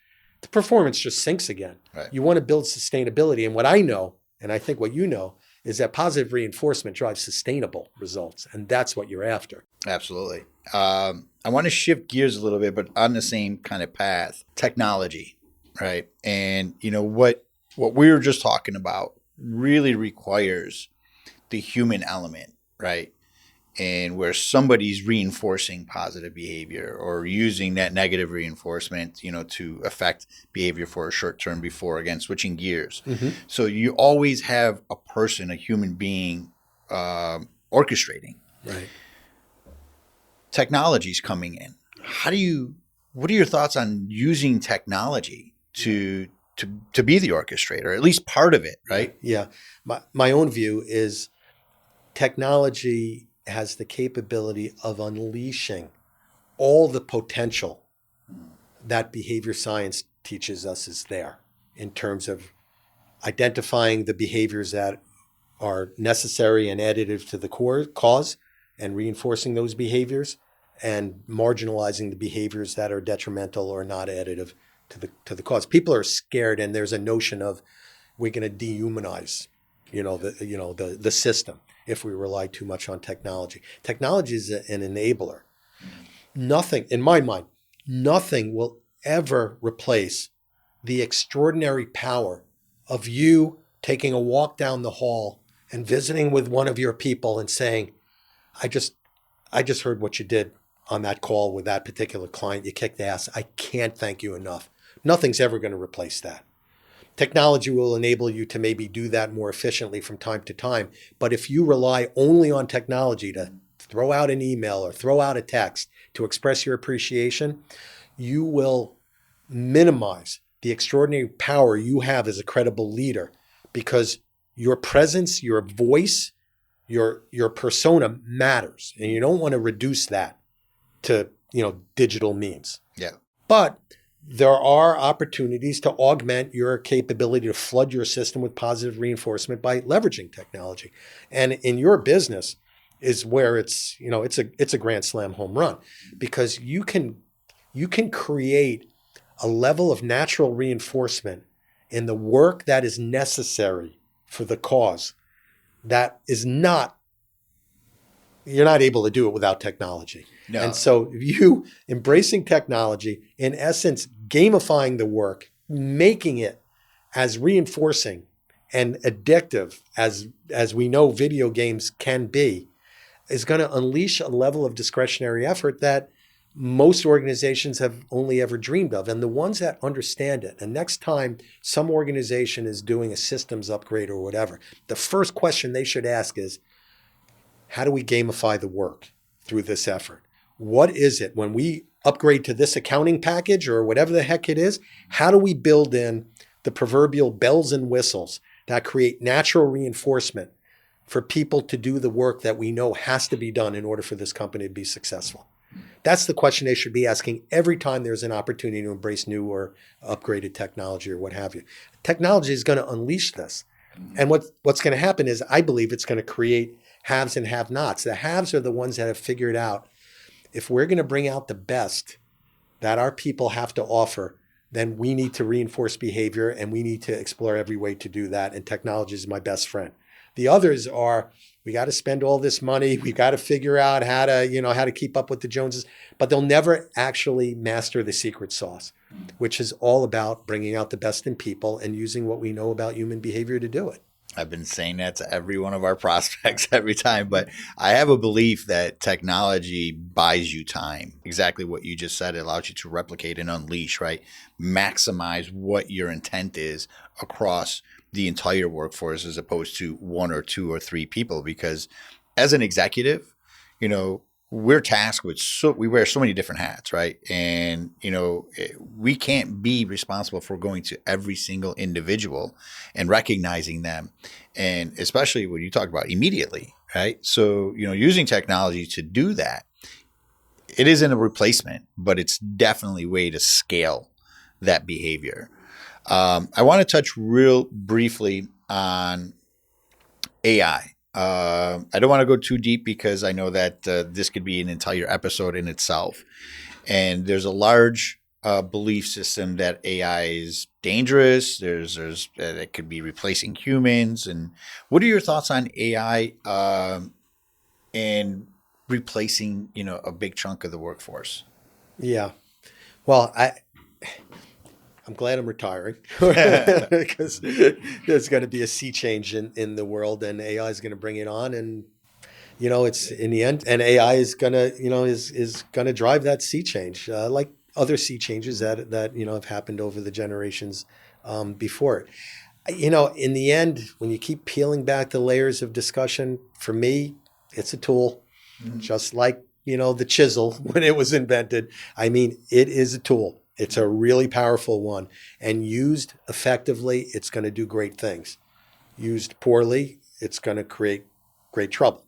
C: the performance just sinks again.
B: Right. You
C: want to build sustainability. And what I know, and I think what you know, is that positive reinforcement drives sustainable results. And that's what you're after.
B: Absolutely. I want to shift gears a little bit, but on the same kind of path. Technology, right? And, what we were just talking about really requires the human element, right? and where somebody's reinforcing positive behavior or using that negative reinforcement, to affect behavior for a short term before, again, switching gears.
C: Mm-hmm.
B: So you always have a person, a human being, orchestrating.
C: Right.
B: Technology's coming in. What are your thoughts on using technology to be the orchestrator, at least part of it, right?
C: Yeah. My own view is technology has the capability of unleashing all the potential that behavior science teaches us is there in terms of identifying the behaviors that are necessary and additive to the cause and reinforcing those behaviors, and marginalizing the behaviors that are detrimental or not additive to the cause. People are scared, and there's a notion of we're going to dehumanize, the system if we rely too much on technology. Technology is an enabler. Nothing, in my mind, nothing will ever replace the extraordinary power of you taking a walk down the hall and visiting with one of your people and saying, I just heard what you did on that call with that particular client. You kicked ass. I can't thank you enough. Nothing's ever going to replace that. Technology will enable you to maybe do that more efficiently from time to time. But if you rely only on technology to throw out an email or throw out a text to express your appreciation, you will minimize the extraordinary power you have as a credible leader, because your presence, your voice, your persona matters, and you don't want to reduce that to digital means.
B: Yeah.
C: But there are opportunities to augment your capability to flood your system with positive reinforcement by leveraging technology. And in your business is where it's a grand slam home run, because you can create a level of natural reinforcement in the work that is necessary for the cause that is you're not able to do it without technology.
B: No.
C: And so you embracing technology, in essence, gamifying the work, making it as reinforcing and addictive as we know video games can be, is going to unleash a level of discretionary effort that most organizations have only ever dreamed of. And the ones that understand it, and next time some organization is doing a systems upgrade or whatever, the first question they should ask is, how do we gamify the work through this effort? What is it when we upgrade to this accounting package or whatever the heck it is? How do we build in the proverbial bells and whistles that create natural reinforcement for people to do the work that we know has to be done in order for this company to be successful? That's the question they should be asking every time there's an opportunity to embrace new or upgraded technology or what have you. Technology is going to unleash this. And what's going to happen is, I believe it's going to create haves and have-nots. The haves are the ones that have figured out, if we're going to bring out the best that our people have to offer, then we need to reinforce behavior, and we need to explore every way to do that. And technology is my best friend. The others are, we got to spend all this money. We got to figure out how to keep up with the Joneses, but they'll never actually master the secret sauce, which is all about bringing out the best in people and using what we know about human behavior to do it.
B: I've been saying that to every one of our prospects every time, but I have a belief that technology buys you time. Exactly what you just said. It allows you to replicate and unleash, right? Maximize what your intent is across the entire workforce, as opposed to one or two or three people. Because as an executive, we're tasked with we wear so many different hats, right? And, we can't be responsible for going to every single individual and recognizing them. And especially when you talk about immediately, right? So, using technology to do that, it isn't a replacement, but it's definitely a way to scale that behavior. I want to touch real briefly on AI. I don't want to go too deep, because I know that this could be an entire episode in itself. And there's a large belief system that AI is dangerous. There's it could be replacing humans. And what are your thoughts on AI and replacing a big chunk of the workforce?
C: Yeah. Well, I'm glad I'm retiring, because there's going to be a sea change in the world, and AI is going to bring it on. And it's in the end, and AI is gonna, is gonna drive that sea change, like other sea changes that have happened over the generations before it. In the end, when you keep peeling back the layers of discussion, for me, it's a tool, just like the chisel when it was invented. I mean, it is a tool. It's a really powerful one, and used effectively, it's going to do great things. Used poorly, it's going to create great trouble.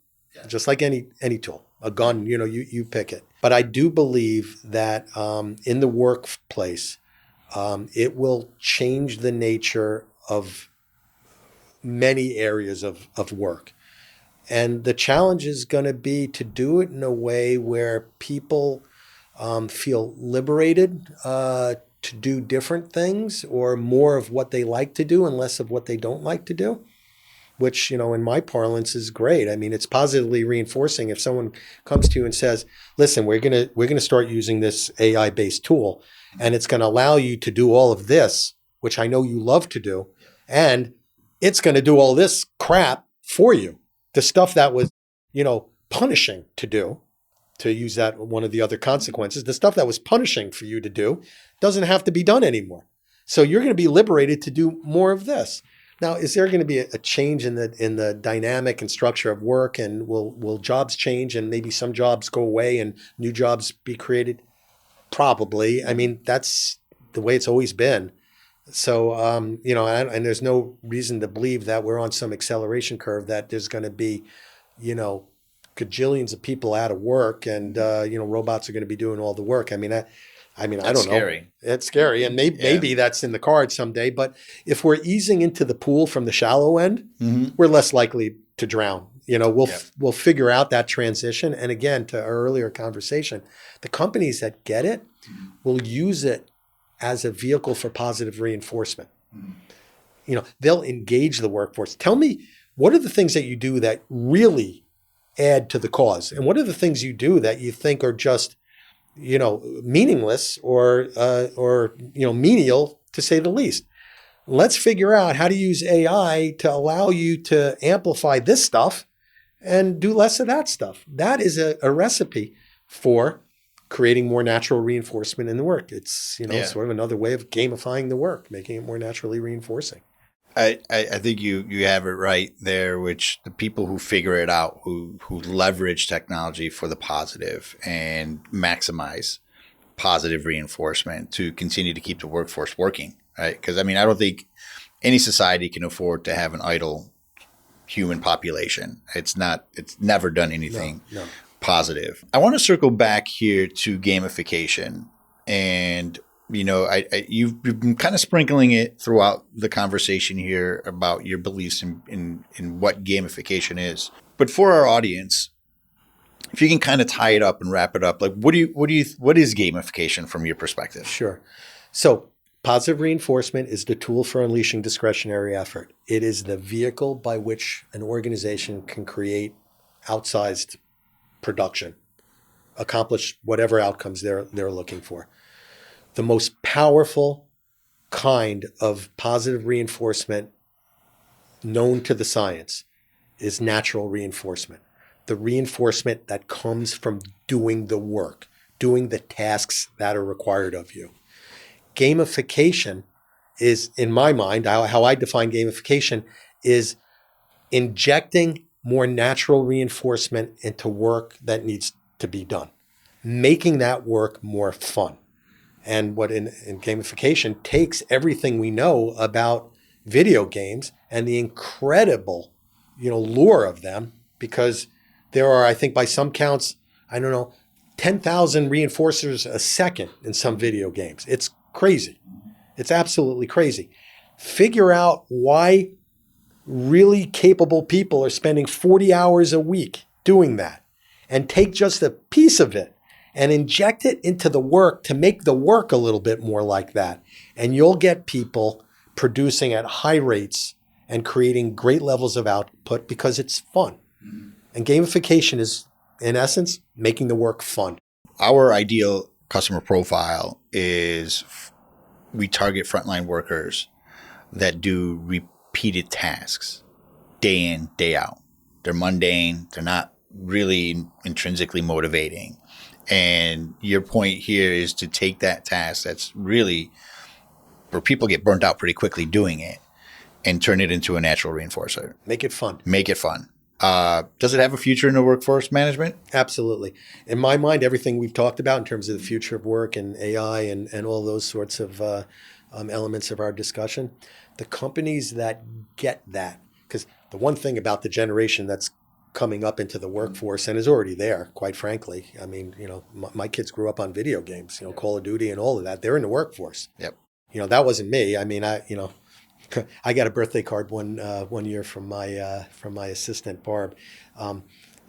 C: Just like any tool, a gun, you pick it. But I do believe that in the workplace, it will change the nature of many areas of work. And the challenge is going to be to do it in a way where people feel liberated to do different things, or more of what they like to do and less of what they don't like to do, which, in my parlance is great. I mean, it's positively reinforcing if someone comes to you and says, listen, we're going to start using this AI-based tool, and it's going to allow you to do all of this, which I know you love to do, and it's going to do all this crap for you. The stuff that was, punishing to do, to use that one of the other consequences, the stuff that was punishing for you to do doesn't have to be done anymore. So you're going to be liberated to do more of this. Now, is there going to be a change in the dynamic and structure of work, and will jobs change, and maybe some jobs go away and new jobs be created? Probably. I mean, that's the way it's always been. So, and there's no reason to believe that we're on some acceleration curve, that there's going to be, gajillions of people out of work, and robots are going to be doing all the work. I don't
B: scary.
C: know. It's scary, and maybe that's in the cards someday. But if we're easing into the pool from the shallow end, we're less likely to drown. We'll figure out that transition. And again, to our earlier conversation, the companies that get it will use it as a vehicle for positive reinforcement. They'll engage the workforce. Tell me, what are the things that you do that really add to the cause? And what are the things you do that you think are just, meaningless or menial, to say the least? Let's figure out how to use AI to allow you to amplify this stuff and do less of that stuff. That is a recipe for creating more natural reinforcement in the work. It's, sort of another way of gamifying the work, making it more naturally reinforcing.
B: I think you have it right there, which the people who figure it out, who leverage technology for the positive and maximize positive reinforcement to continue to keep the workforce working, right? Because, I don't think any society can afford to have an idle human population. It's never done anything positive. I want to circle back here to gamification, and you've been kind of sprinkling it throughout the conversation here about your beliefs in what gamification is. But for our audience, if you can kind of tie it up and wrap it up, like what is gamification from your perspective?
C: Sure. So positive reinforcement is the tool for unleashing discretionary effort. It is the vehicle by which an organization can create outsized production, accomplish whatever outcomes they're looking for. The most powerful kind of positive reinforcement known to the science is natural reinforcement. The reinforcement that comes from doing the work, doing the tasks that are required of you. Gamification is, in my mind, how I define gamification, is injecting more natural reinforcement into work that needs to be done, making that work more fun. And what in gamification takes everything we know about video games and the incredible, lure of them, because there are, I think by some counts, 10,000 reinforcers a second in some video games. It's crazy. It's absolutely crazy. Figure out why really capable people are spending 40 hours a week doing that, and take just a piece of it and inject it into the work to make the work a little bit more like that. And you'll get people producing at high rates and creating great levels of output because it's fun. And gamification is, in essence, making the work fun.
B: Our ideal customer profile is we target frontline workers that do repeated tasks day in, day out. They're mundane. They're not really intrinsically motivating. And your point here is to take that task that's really where people get burnt out pretty quickly doing it and turn it into a natural reinforcer.
C: Make it fun.
B: Make it fun. Does it have a future in the workforce management?
C: Absolutely. In my mind, everything we've talked about in terms of the future of work and AI and all those sorts of elements of our discussion, the companies that get that, because the one thing about the generation that's coming up into the workforce and is already there, quite frankly. I mean, my kids grew up on video games, Call of Duty and all of that. They're in the workforce.
B: Yep.
C: That wasn't me. I mean, I got a birthday card one year from my assistant Barb.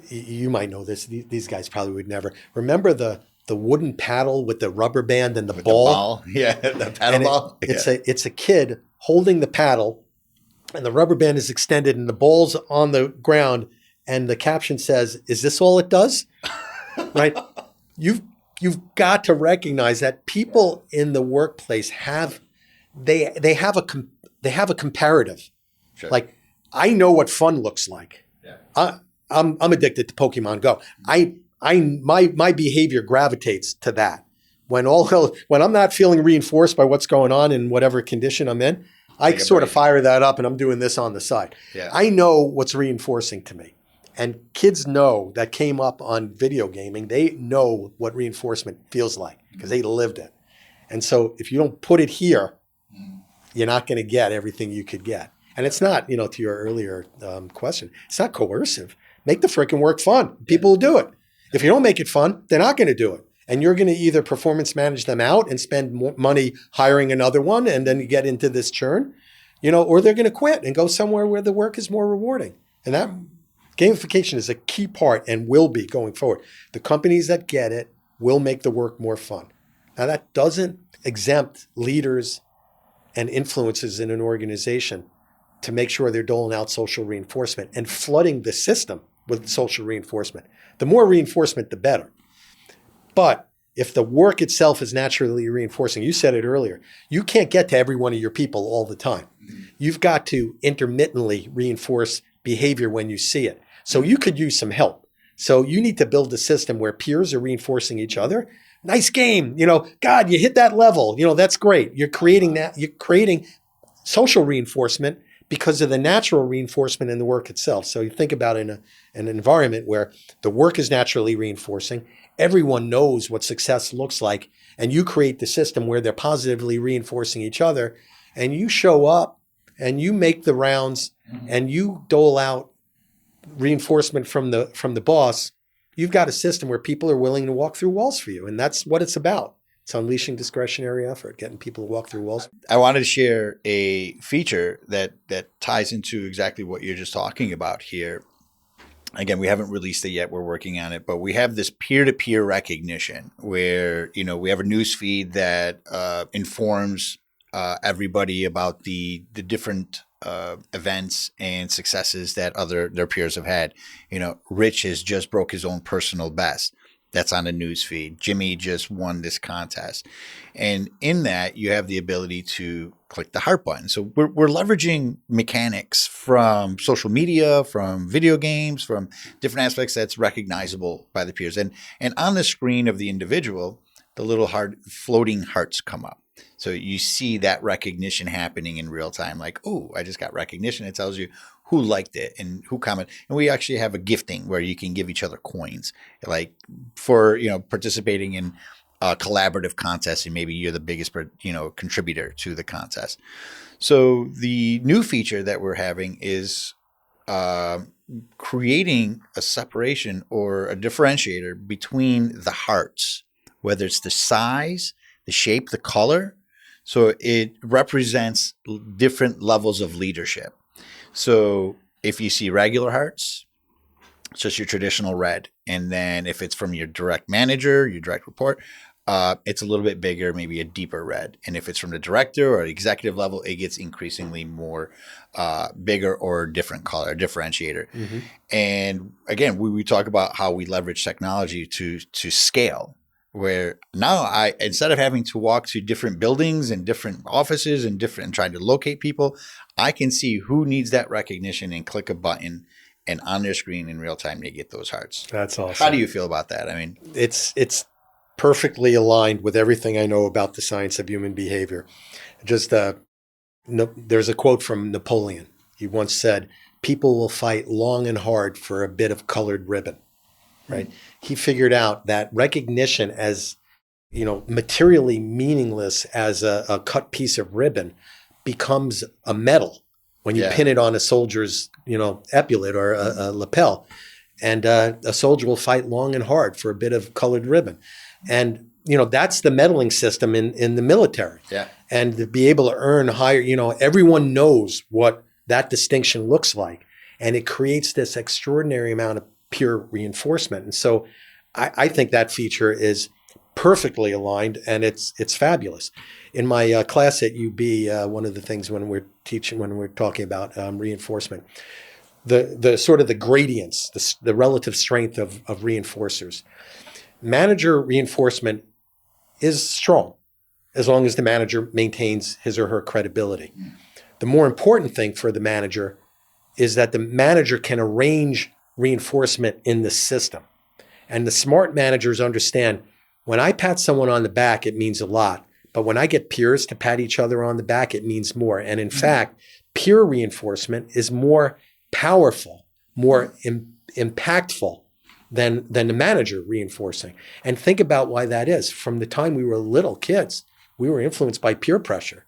C: You might know this. These guys probably would never remember the wooden paddle with the rubber band and the ball.
B: Yeah, the paddle ball.
C: It's a kid holding the paddle, and the rubber band is extended, and the ball's on the ground. And the caption says, "Is this all it does?" Right? You've got to recognize that people in the workplace have a comparative.
B: Sure.
C: Like, I know what fun looks like. Yeah. I'm addicted to Pokemon Go. My behavior gravitates to that. When I'm not feeling reinforced by what's going on in whatever condition I'm in, I sort of fire that up and I'm doing this on the side.
B: Yeah.
C: I know what's reinforcing to me. And kids know that came up on video gaming. They know what reinforcement feels like because they lived it. And so if you don't put it here, you're not going to get everything you could get. And it's not, to your earlier question, it's not coercive. Make the frickin' work fun. People will do it. If you don't make it fun, they're not going to do it. And you're going to either performance manage them out and spend more money hiring another one and then you get into this churn, or they're going to quit and go somewhere where the work is more rewarding. And that gamification is a key part and will be going forward. The companies that get it will make the work more fun. Now, that doesn't exempt leaders and influencers in an organization to make sure they're doling out social reinforcement and flooding the system with social reinforcement. The more reinforcement, the better. But if the work itself is naturally reinforcing, you said it earlier, you can't get to every one of your people all the time. You've got to intermittently reinforce behavior when you see it. So you could use some help. So you need to build a system where peers are reinforcing each other. Nice game. God, you hit that level. That's great. You're creating that. You're creating social reinforcement because of the natural reinforcement in the work itself. So you think about an environment where the work is naturally reinforcing. Everyone knows what success looks like. And you create the system where they're positively reinforcing each other. And you show up and you make the rounds and you dole out reinforcement from the boss. You've got a system where people are willing to walk through walls for you. And that's what it's about. It's unleashing discretionary effort, getting people to walk through walls.
B: I wanted to share a feature that ties into exactly what you're just talking about here. Again, we haven't released it yet. We're working on it, but we have this peer-to-peer recognition where, we have a news feed that informs everybody about the different events and successes that their peers have had. Rich has just broke his own personal best. That's on the news feed. Jimmy just won this contest. And in that, you have the ability to click the heart button. So we're leveraging mechanics from social media, from video games, from different aspects that's recognizable by the peers. And on the screen of the individual, the little floating hearts come up. So you see that recognition happening in real time. Like, oh, I just got recognition. It tells you who liked it and who commented. And we actually have a gifting where you can give each other coins, like for, participating in a collaborative contest. And maybe you're the biggest, contributor to the contest. So the new feature that we're having is creating a separation or a differentiator between the hearts, whether it's the size, the shape, the color. So it represents different levels of leadership. So if you see regular hearts, it's just your traditional red. And then if it's from your direct manager, your direct report, it's a little bit bigger, maybe a deeper red. And if it's from the director or executive level, it gets increasingly more bigger or different color, differentiator. Mm-hmm. And again, we talk about how we leverage technology to scale. Where now instead of having to walk to different buildings and different offices and trying to locate people, I can see who needs that recognition and click a button and on their screen in real time, they get those hearts.
C: That's awesome.
B: How do you feel about that? I mean,
C: It's perfectly aligned with everything I know about the science of human behavior. Just there's a quote from Napoleon. He once said, "People will fight long and hard for a bit of colored ribbon." Right? He figured out that recognition as materially meaningless as a cut piece of ribbon becomes a medal when you pin it on a soldier's epaulette or a lapel, and a soldier will fight long and hard for a bit of colored ribbon. And that's the medaling system in the military.
B: Yeah.
C: And to be able to earn higher, everyone knows what that distinction looks like, and it creates this extraordinary amount of peer reinforcement. And so I think that feature is perfectly aligned, and it's fabulous. In my class at UB, one of the things when we're talking about reinforcement, the sort of the gradients, the relative strength of reinforcers. Manager reinforcement is strong as long as the manager maintains his or her credibility. The more important thing for the manager is that the manager can arrange reinforcement in the system. And the smart managers understand, when I pat someone on the back, it means a lot. But when I get peers to pat each other on the back, it means more. And in fact, peer reinforcement is more powerful, more impactful than the manager reinforcing. And think about why that is. From the time we were little kids, we were influenced by peer pressure.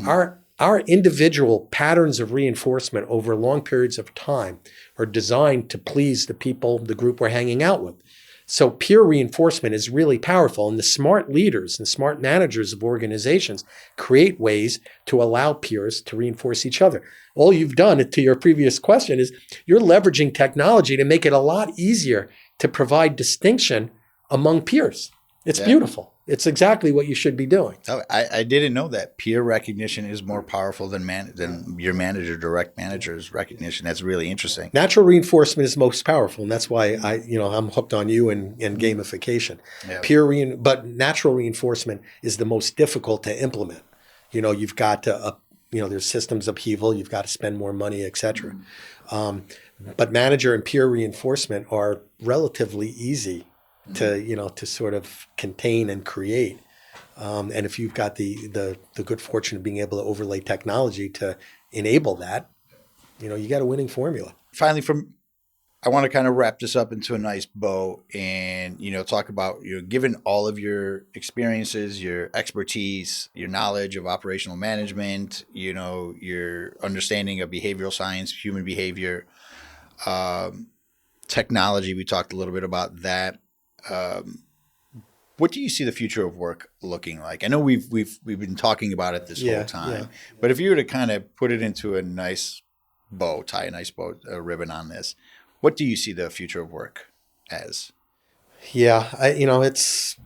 C: Our individual patterns of reinforcement over long periods of time are designed to please the people, the group we're hanging out with. So peer reinforcement is really powerful. And the smart leaders and smart managers of organizations create ways to allow peers to reinforce each other. All you've done, to your previous question, is you're leveraging technology to make it a lot easier to provide distinction among peers. It's beautiful. It's exactly what you should be doing.
B: Oh, I didn't know that peer recognition is more powerful than your direct manager's recognition. That's really interesting.
C: Natural reinforcement is most powerful, and that's why I'm hooked on you and gamification. Yeah. But natural reinforcement is the most difficult to implement. You've got to there's systems upheaval. You've got to spend more money, et cetera. But manager and peer reinforcement are relatively easy to sort of contain and create. And if you've got the good fortune of being able to overlay technology to enable that, you got a winning formula.
B: Finally, I want to kind of wrap this up into a nice bow and, talk about, given all of your experiences, your expertise, your knowledge of operational management, your understanding of behavioral science, human behavior, technology. We talked a little bit about that. What do you see the future of work looking like? I know we've been talking about it this whole time, but if you were to kind of put it into a nice bow, tie a nice ribbon on this, what do you see the future of work as?
C: Yeah, it's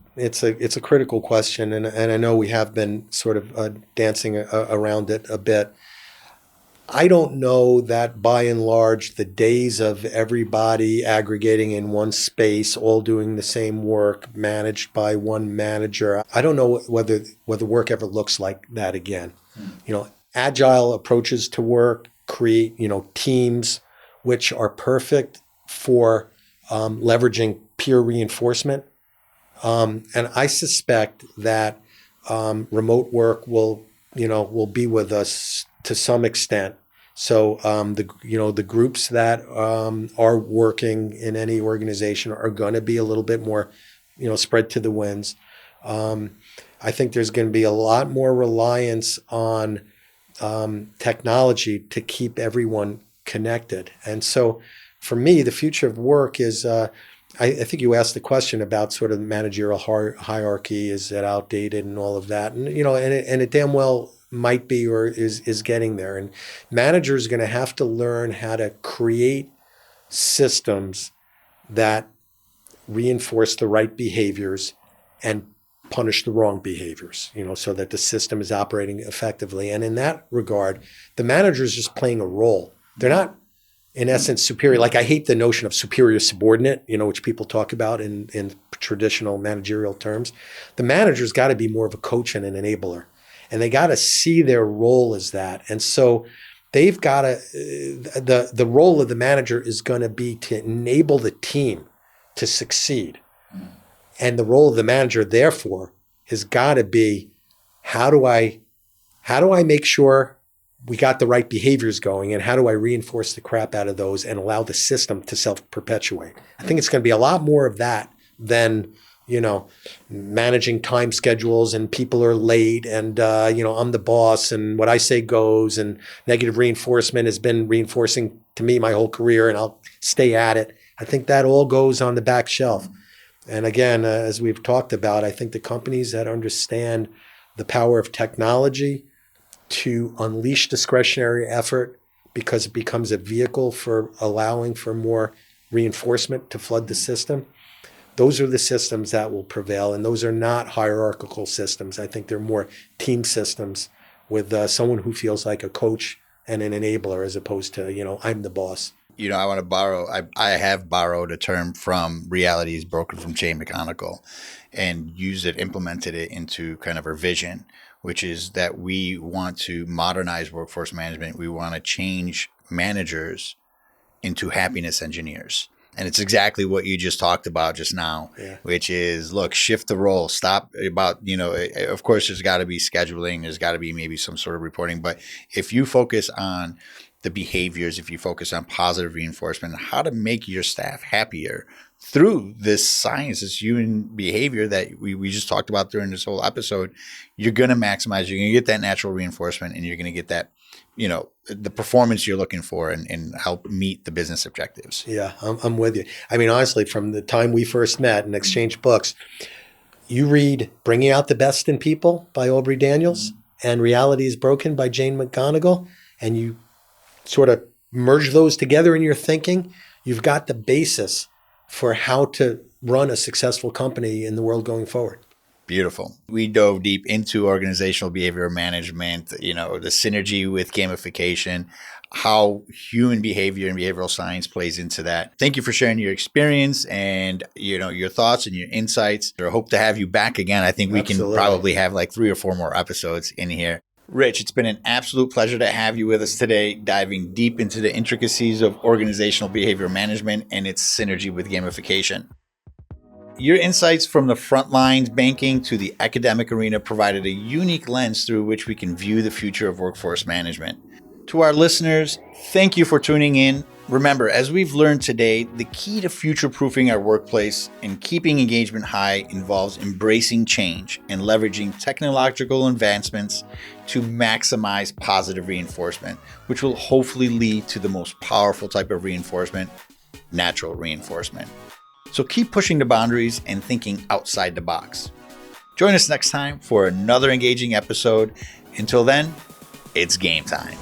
C: a critical question, and I know we have been sort of dancing around it a bit. I don't know that by and large the days of everybody aggregating in one space, all doing the same work, managed by one manager. I don't know whether work ever looks like that again. Agile approaches to work create teams which are perfect for leveraging peer reinforcement. And I suspect that remote work will be with us to some extent. So the groups that are working in any organization are going to be a little bit more spread to the winds. I think there's going to be a lot more reliance on technology to keep everyone connected. And so for me, the future of work is I think you asked the question about sort of managerial hierarchy, is it outdated and all of that, and and it damn well might be or is getting there. And managers are going to have to learn how to create systems that reinforce the right behaviors and punish the wrong behaviors, so that the system is operating effectively. And in that regard, the manager is just playing a role. They're not, in essence, superior. Like, I hate the notion of superior subordinate, which people talk about in traditional managerial terms. The manager's got to be more of a coach and an enabler. And they got to see their role as that. And so they've got to, the role of the manager is going to be to enable the team to succeed. And the role of the manager, therefore, has got to be, how do I make sure we got the right behaviors going, and how do I reinforce the crap out of those and allow the system to self-perpetuate? I think it's going to be a lot more of that than, managing time schedules and people are late and, I'm the boss and what I say goes, and negative reinforcement has been reinforcing to me my whole career and I'll stay at it. I think that all goes on the back shelf. And again, as we've talked about, I think the companies that understand the power of technology to unleash discretionary effort, because it becomes a vehicle for allowing for more reinforcement to flood the system, those are the systems that will prevail. And those are not hierarchical systems. I think they're more team systems with someone who feels like a coach and an enabler, as opposed to, I'm the boss.
B: I want to borrow, I have borrowed a term from Reality is Broken from Jay McGonigal and implemented it into kind of our vision, which is that we want to modernize workforce management. We want to change managers into happiness engineers. And it's exactly what you just talked about just now, which is, look, shift the role. Stop about, of course, there's got to be scheduling. There's got to be maybe some sort of reporting. But if you focus on the behaviors, if you focus on positive reinforcement, how to make your staff happier through this science, this human behavior that we just talked about during this whole episode, you're going to maximize, you're going to get that natural reinforcement, and you're going to get that, the performance you're looking for and help meet the business objectives.
C: Yeah, I'm with you. I mean, honestly, from the time we first met and exchanged books, you read Bringing Out the Best in People by Aubrey Daniels and Reality is Broken by Jane McGonigal, and you sort of merge those together in your thinking, you've got the basis for how to run a successful company in the world going forward.
B: Beautiful. We dove deep into organizational behavioral management, the synergy with gamification, how human behavior and behavioral science plays into that. Thank you for sharing your experience and, your thoughts and your insights. I hope to have you back again. I think we can probably have like 3 or 4 more episodes in here. Rich, it's been an absolute pleasure to have you with us today, diving deep into the intricacies of organizational behavior management and its synergy with gamification. Your insights from the front lines banking to the academic arena provided a unique lens through which we can view the future of workforce management. To our listeners, thank you for tuning in. Remember, as we've learned today, the key to future-proofing our workplace and keeping engagement high involves embracing change and leveraging technological advancements to maximize positive reinforcement, which will hopefully lead to the most powerful type of reinforcement, natural reinforcement. So keep pushing the boundaries and thinking outside the box. Join us next time for another engaging episode. Until then, it's game time.